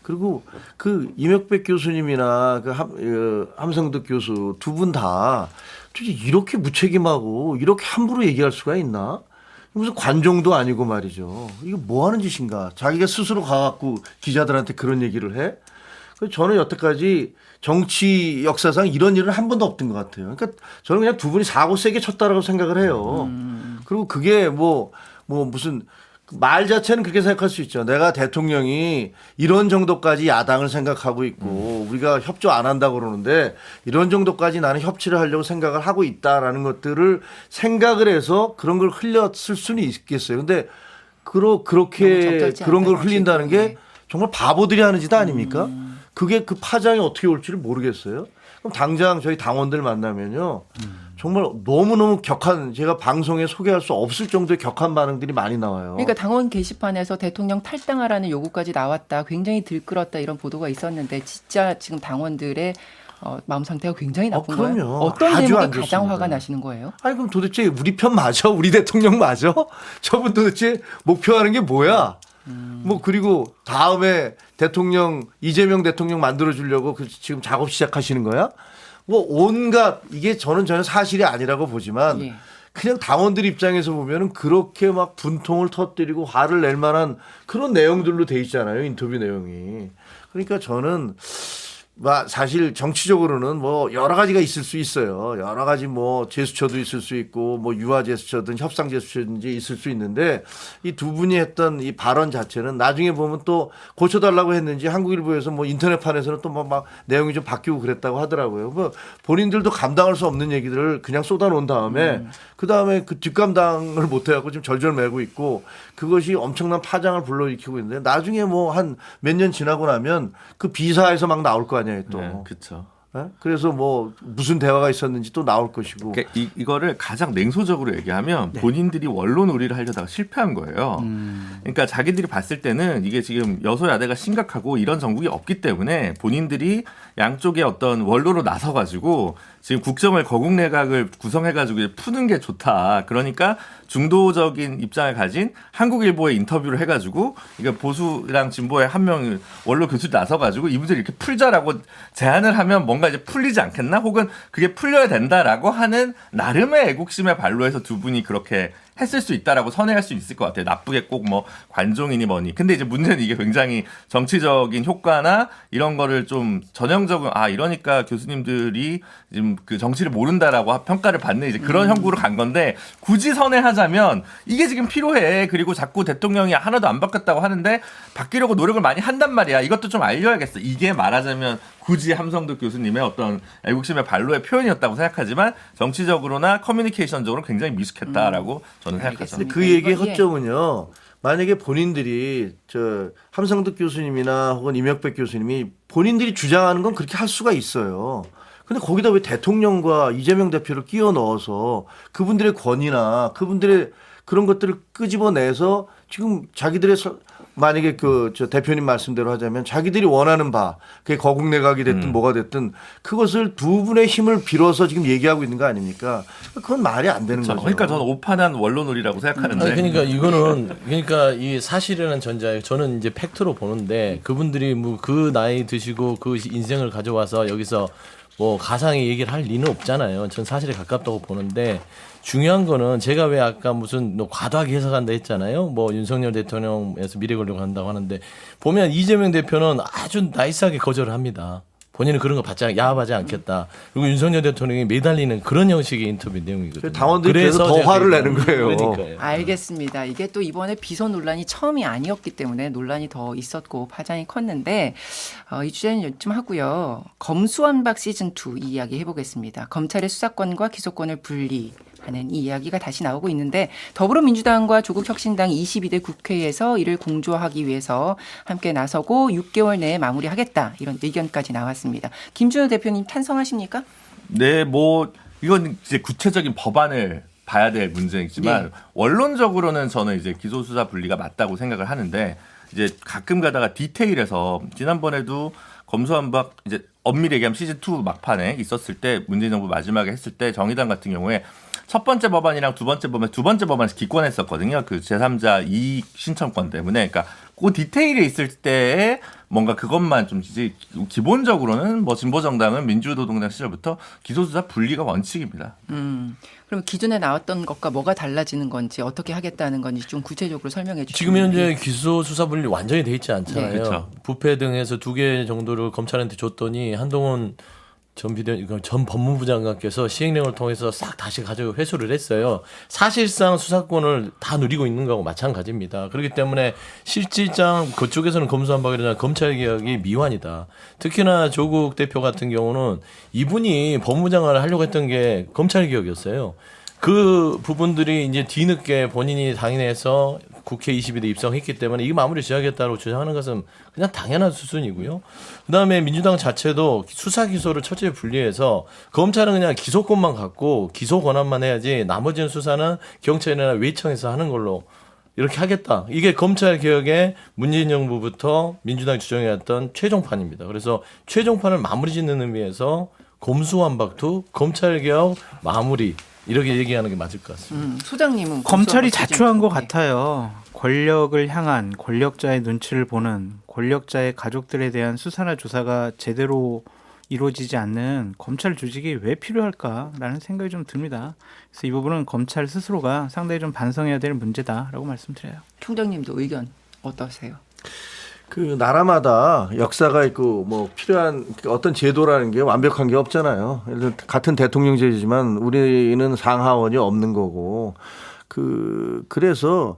그리고 그 임혁백 교수님이나 그 함성득 교수 두 분 다 이렇게 무책임하고 이렇게 함부로 얘기할 수가 있나? 무슨 관종도 아니고 말이죠. 이게 뭐 하는 짓인가? 자기가 스스로 가갖고 기자들한테 그런 얘기를 해? 저는 여태까지 정치 역사상 이런 일은 한 번도 없던 것 같아요. 그러니까 저는 그냥 두 분이 사고 세게 쳤다라고 생각을 해요. 그리고 그게 뭐 무슨 말 자체는 그렇게 생각할 수 있죠. 내가 대통령이 이런 정도까지 야당을 생각하고 있고 우리가 협조 안 한다고 그러는데 이런 정도까지 나는 협치를 하려고 생각을 하고 있다라는 것들을 생각을 해서 그런 걸 흘렸을 수는 있겠어요. 근데 그렇게 그런 걸 흘린다는 게 정말 바보들이 하는 짓 아닙니까? 그게 그 파장이 어떻게 올지를 모르겠어요. 그럼 당장 저희 당원들 만나면요. 정말 너무너무 격한 제가 방송에 소개할 수 없을 정도의 격한 반응들이 많이 나와요. 그러니까 당원 게시판에서 대통령 탈당하라는 요구까지 나왔다. 굉장히 들끓었다 이런 보도가 있었는데 진짜 지금 당원들의 마음 상태가 굉장히 나쁜 그럼요. 거예요. 어떤 아주 대목이 안 가장 좋습니다. 화가 나시는 거예요? 아니 그럼 도대체 우리 편 맞아? 우리 대통령 맞아? 저분 도대체 목표하는 게 뭐야? 뭐 그리고 다음에 대통령 이재명 대통령 만들어 주려고 지금 작업 시작하시는 거야? 뭐 온갖 이게 저는 전혀 사실이 아니라고 보지만 예. 그냥 당원들 입장에서 보면은 그렇게 막 분통을 터뜨리고 화를 낼 만한 그런 내용들로 돼 있잖아요. 인터뷰 내용이. 그러니까 저는 사실 정치적으로는 뭐 여러 가지가 있을 수 있어요. 여러 가지 뭐 제스처도 있을 수 있고 뭐 유화 제스처든 협상 제스처든지 있을 수 있는데 이 두 분이 했던 이 발언 자체는 나중에 보면 또 고쳐달라고 했는지 한국일보에서 뭐 인터넷판에서는 또 막 내용이 좀 바뀌고 그랬다고 하더라고요. 뭐 본인들도 감당할 수 없는 얘기들을 그냥 쏟아놓은 다음에 그 다음에 그 뒷감당을 못해갖고 지금 절절매고 있고 그것이 엄청난 파장을 불러일으키고 있는데 나중에 뭐 한 몇 년 지나고 나면 그 비사에서 막 나올 거 아니에요 또. 네, 그렇죠. 예? 그래서 뭐 무슨 대화가 있었는지 또 나올 것이고. 그러니까 이거를 가장 냉소적으로 얘기하면 본인들이 원로 놀이를 하려다가 실패한 거예요. 그러니까 자기들이 봤을 때는 이게 지금 여소야대가 심각하고 이런 정국이 없기 때문에 본인들이 양쪽의 어떤 원로로 나서가지고 지금 국정을 거국내각을 구성해가지고 푸는 게 좋다. 그러니까 중도적인 입장을 가진 한국일보에 인터뷰를 해가지고 이게 보수랑 진보의 한 명을 원로 교수들이 나서가지고 이 문제를 이렇게 풀자라고 제안을 하면 뭔가 이제 풀리지 않겠나? 혹은 그게 풀려야 된다라고 하는 나름의 애국심의 발로해서 두 분이 그렇게 했을 수 있다라고 선회할 수 있을 것 같아요. 나쁘게 꼭 뭐 관종이니 뭐니. 근데 이제 문제는 이게 굉장히 정치적인 효과나 이런 거를 좀 전형적으로 이러니까 교수님들이 지금 그 정치를 모른다라고 평가를 받는 이제 그런 형국으로 간 건데 굳이 선회하자면 이게 지금 필요해. 그리고 자꾸 대통령이 하나도 안 바뀌었다고 하는데 바뀌려고 노력을 많이 한단 말이야. 이것도 좀 알려야겠어. 이게 말하자면 굳이 함성득 교수님의 어떤 애국심의 발로의 표현이었다고 생각하지만 정치적으로나 커뮤니케이션적으로 굉장히 미숙했다라고 저는 생각하죠. 근데 그 얘기의 허점은요. 만약에 본인들이 함성득 교수님이나 혹은 임혁백 교수님이 본인들이 주장하는 건 그렇게 할 수가 있어요. 근데 거기다 왜 대통령과 이재명 대표를 끼워 넣어서 그분들의 권위나 그분들의 그런 것들을 끄집어내서 지금 자기들의 만약에 저 대표님 말씀대로 하자면 자기들이 원하는 바, 그게 거국 내각이 됐든 뭐가 됐든 그것을 두 분의 힘을 빌어서 지금 얘기하고 있는 거 아닙니까? 그건 말이 안 되는 거죠. 그러니까 저는 오판한 원로놀이라고 생각하는데. 그러니까 이거는 그러니까 이 사실이라는 전자에 저는 이제 팩트로 보는데 그분들이 뭐 그 나이 드시고 그 인생을 가져와서 여기서 뭐 가상의 얘기를 할 리는 없잖아요. 전 사실에 가깝다고 보는데 중요한 거는 제가 왜 아까 무슨 과도하게 해석한다 했잖아요. 뭐 윤석열 대통령에서 미래 권력 한다고 하는데 보면 이재명 대표는 아주 나이스하게 거절을 합니다. 본인은 그런 거 야합하지 않겠다. 그리고 윤석열 대통령이 매달리는 그런 형식의 인터뷰 내용이거든요. 당원들이 그래서 더 화를 내는 거예요. 그러니까요. 알겠습니다. 이게 또 이번에 비선 논란이 처음이 아니었기 때문에 논란이 더 있었고 파장이 컸는데 이 주제는 좀 하고요. 검수완박 시즌2 이 이야기 해보겠습니다. 검찰의 수사권과 기소권을 분리하는 이 이야기가 다시 나오고 있는데 더불어민주당과 조국혁신당 22대 국회에서 이를 공조하기 위해서 함께 나서고 6개월 내에 마무리하겠다 이런 의견까지 나왔습니다. 김준호 대표님 찬성하십니까? 네, 뭐 이건 이제 구체적인 법안을 봐야 될 문제이지만 원론적으로는 저는 이제 기소수사 분리가 맞다고 생각을 하는데 이제 가끔 가다가 디테일에서 지난번에도 검수완박 이제 엄밀히 얘기하면 시즌2 막판에 있었을 때 문재인 정부 마지막에 했을 때 정의당 같은 경우에 첫 번째 법안이랑 두 번째 법안에서 기권했었거든요. 그 제3자 이익 신청권 때문에. 그러니까 그 디테일에 있을 때에 뭔가 그것만 좀 이제 기본적으로는 뭐 진보정당은 민주노동당 시절부터 기소수사 분리가 원칙입니다. 그럼 기존에 나왔던 것과 뭐가 달라지는 건지 어떻게 하겠다는 건지 좀 구체적으로 설명해 주시죠. 지금 현재 기소 수사 분리 완전히 돼 있지 않잖아요. 네, 그렇죠. 부패 등에서 2개 정도를 검찰한테 줬더니 한동훈 전 법무부 장관께서 시행령을 통해서 싹 다시 가지고 회수를 했어요. 사실상 수사권을 다 누리고 있는 거하고 마찬가지입니다. 그렇기 때문에 실질상 그쪽에서는 검수완박이라는 검찰개혁이 미완이다. 특히나 조국 대표 같은 경우는 이분이 법무부 장관을 하려고 했던 게 검찰개혁이었어요. 그 부분들이 이제 뒤늦게 본인이 당인해서 국회 22대 입성했기 때문에 이거 마무리 지어야겠다고 주장하는 것은 그냥 당연한 수순이고요. 그다음에 민주당 자체도 수사 기소를 철저히 분리해서 검찰은 그냥 기소권만 갖고 기소 권한만 해야지 나머지는 수사는 경찰이나 외청에서 하는 걸로 이렇게 하겠다. 이게 검찰 개혁의 문재인 정부부터 민주당이 주장해왔던 최종판입니다. 그래서 최종판을 마무리 짓는 의미에서 검수완박투 검찰 개혁 마무리 이렇게 얘기하는 게 맞을 것 같습니다. 소장님은 검찰이 검수완박 자초한 것 시즌2. 같아요. 권력을 향한 권력자의 눈치를 보는 권력자의 가족들에 대한 수사나 조사가 제대로 이루어지지 않는 검찰 조직이 왜 필요할까라는 생각이 좀 듭니다. 그래서 이 부분은 검찰 스스로가 상당히 좀 반성해야 될 문제다라고 말씀드려요. 총장님도 의견 어떠세요? 그 나라마다 역사가 있고 뭐 필요한 어떤 제도라는 게 완벽한 게 없잖아요. 예를 들어 같은 대통령제지만 우리는 상하원이 없는 거고 그래서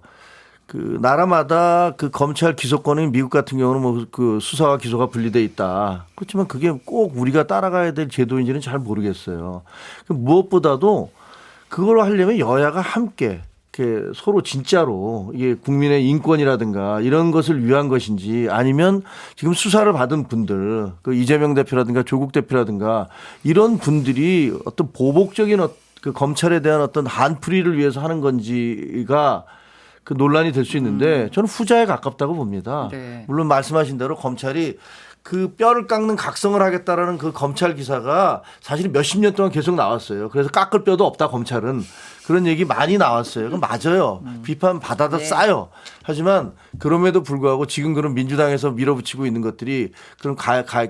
그 나라마다 그 검찰 기소권이 미국 같은 경우는 뭐 그 수사와 기소가 분리돼 있다. 그렇지만 그게 꼭 우리가 따라가야 될 제도인지는 잘 모르겠어요. 무엇보다도 그걸 하려면 여야가 함께 이렇게 서로 진짜로 이게 국민의 인권이라든가 이런 것을 위한 것인지 아니면 지금 수사를 받은 분들 그 이재명 대표라든가 조국 대표라든가 이런 분들이 어떤 보복적인 그 검찰에 대한 어떤 한풀이를 위해서 하는 건지가 그 논란이 될 수 있는데 저는 후자에 가깝다고 봅니다. 네. 물론 말씀하신 대로 검찰이 그 뼈를 깎는 각성을 하겠다라는 그 검찰 기사가 사실 몇십 년 동안 계속 나왔어요. 그래서 깎을 뼈도 없다 검찰은 그런 얘기 많이 나왔어요. 그건 맞아요. 비판 받아다 네. 싸요. 하지만 그럼에도 불구하고 지금 그런 민주당에서 밀어붙이고 있는 것들이 그런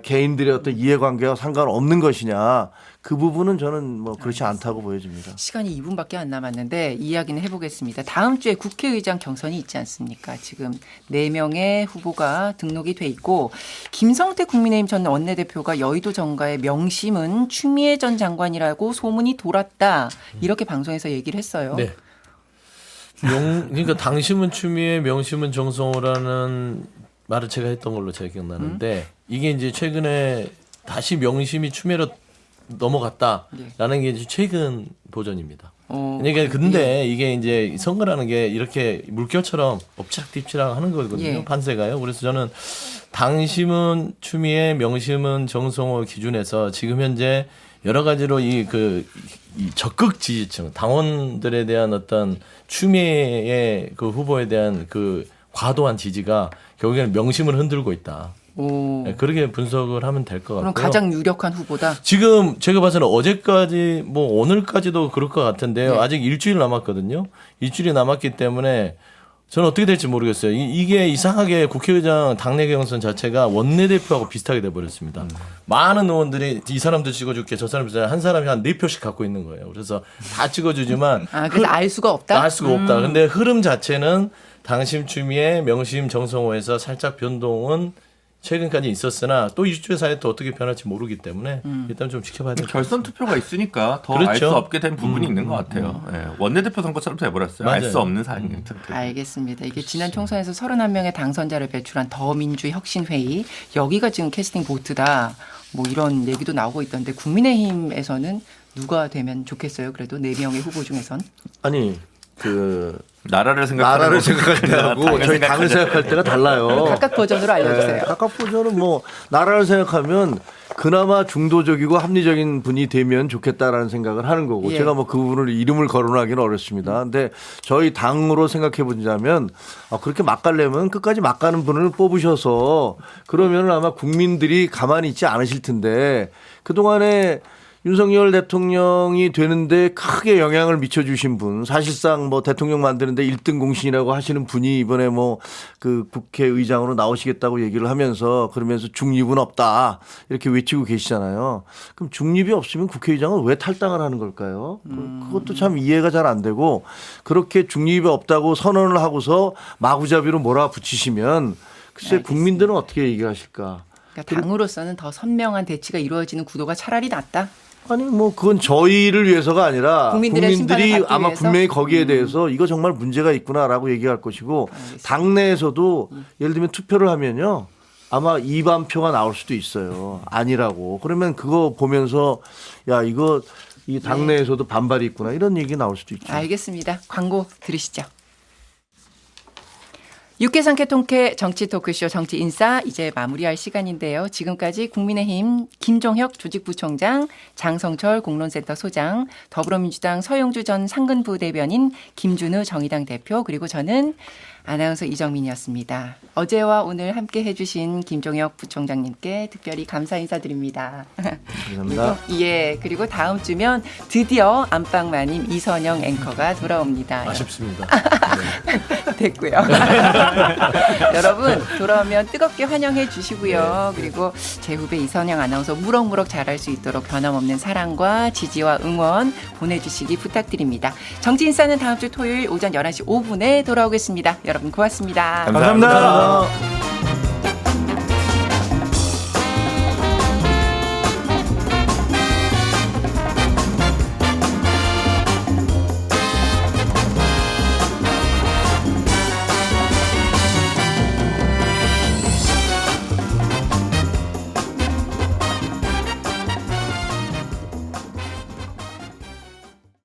개인들의 어떤 이해관계와 상관없는 것이냐 그 부분은 저는 뭐 그렇지 않다고 보여집니다. 시간이 2분밖에 안 남았는데 이야기는 해보겠습니다. 다음 주에 국회의장 경선이 있지 않습니까? 지금 4명의 후보가 등록이 돼 있고 김성태 국민의힘 전 원내대표가 여의도 정가의 명심은 추미애 전 장관이라고 소문이 돌았다. 이렇게 방송에서 얘기를 했어요. 네. 그러니까 당심은 추미애, 명심은 정성호라는 말을 제가 했던 걸로 제가 기억나는데 이게 이제 최근에 다시 명심이 추미애로 넘어갔다라는 게 이제 최근 버전입니다. 그러니까 근데 이게 이제 선거라는 게 이렇게 물결처럼 엎치락뒤치락 하는 거거든요. 예. 판세가요. 그래서 저는 당심은 추미애, 명심은 정성호 기준에서 지금 현재 여러 가지로 이 적극 지지층 당원들에 대한 어떤 추미애의 그 후보에 대한 그 과도한 지지가 결국에는 명심을 흔들고 있다. 오. 네, 그렇게 분석을 하면 될 것 같고요. 그럼 가장 유력한 후보다. 지금 제가 봐서는 어제까지 뭐 오늘까지도 그럴 것 같은데요. 네. 아직 일주일 남았거든요. 일주일이 남았기 때문에 저는 어떻게 될지 모르겠어요. 이게 이상하게 국회의장 당내 경선 자체가 원내대표하고 비슷하게 돼버렸습니다. 많은 의원들이 이 사람도 찍어줄게 저 사람도 한 사람이 한 4표씩 갖고 있는 거예요. 그래서 다 찍어주지만 그래서 알 수가 없다? 알 수가 없다. 근데 흐름 자체는 당심 추미애 명심 정성호에서 살짝 변동은 최근까지 있었으나 또 20주 사이에 또 어떻게 변할지 모르기 때문에 일단 좀 지켜봐야 될 것 같습니다. 결선 투표가 있으니까 더 그렇죠. 알 수 없게 된 부분이 있는 것 같아요. 예, 원내대표 선거처럼 돼버렸어요. 알 수 맞아요. 없는 사안이. 알겠습니다. 이게 지난 총선에서 31명의 당선자를 배출한 더민주혁신회의 여기가 지금 캐스팅 보트다. 뭐 이런 얘기도 나오고 있던데 국민의힘에서는 누가 되면 좋겠어요? 그래도 4명의 후보 중에선. 아니 그 나라를 나라를 생각할 때하고 저희 당을 생각할 때가 달라요. 각각 버전으로 알려주세요. 네, 각각 버전은 뭐 나라를 생각하면 그나마 중도적이고 합리적인 분이 되면 좋겠다라는 생각을 하는 거고 예. 제가 뭐 그 부분을 이름을 거론하기는 어렵습니다. 근데 저희 당으로 생각해 보자면 그렇게 막 가려면 끝까지 막 가는 분을 뽑으셔서 그러면 아마 국민들이 가만히 있지 않으실 텐데 그동안에 윤석열 대통령이 되는데 크게 영향을 미쳐주신 분, 사실상 뭐 대통령 만드는데 1등 공신이라고 하시는 분이 이번에 뭐 그 국회의장으로 나오시겠다고 얘기를 하면서 그러면서 중립은 없다 이렇게 외치고 계시잖아요. 그럼 중립이 없으면 국회의장은 왜 탈당을 하는 걸까요? 그것도 참 이해가 잘 안 되고 그렇게 중립이 없다고 선언을 하고서 마구잡이로 몰아붙이시면 글쎄 알겠습니다. 국민들은 어떻게 얘기하실까? 그러니까 당으로서는 더 선명한 대치가 이루어지는 구도가 차라리 낫다. 아니 뭐 그건 저희를 위해서가 아니라 국민들의 심판을 국민들이 받기 아마 위해서? 분명히 거기에 대해서 이거 정말 문제가 있구나라고 얘기할 것이고 알겠습니다. 당내에서도 예를 들면 투표를 하면요 아마 이반표가 나올 수도 있어요. 아니라고 그러면 그거 보면서 야 이거 이 당내에서도 반발이 있구나 이런 얘기 나올 수도 있죠. 알겠습니다. 광고 들으시죠. 육개상쾌 통쾌 정치 토크쇼 정치 인싸 이제 마무리할 시간인데요. 지금까지 국민의힘 김종혁 조직부총장, 장성철 공론센터 소장, 더불어민주당 서영주 전 상근부 대변인, 김준우 정의당 대표 그리고 저는 아나운서 이정민이었습니다. 어제와 오늘 함께 해주신 김종혁 부총장님께 특별히 감사 인사드립니다. 감사합니다. 예, 그리고 다음 주면 드디어 안방마님 이선영 앵커가 돌아옵니다. 아쉽습니다. 됐고요. 여러분 돌아오면 뜨겁게 환영해 주시고요. 그리고 제 후배 이선영 아나운서 무럭무럭 잘할 수 있도록 변함없는 사랑과 지지와 응원 보내주시기 부탁드립니다. 정치인싸는 다음 주 토요일 오전 11시 5분에 돌아오겠습니다. 여러분 고맙습니다. 감사합니다. 감사합니다.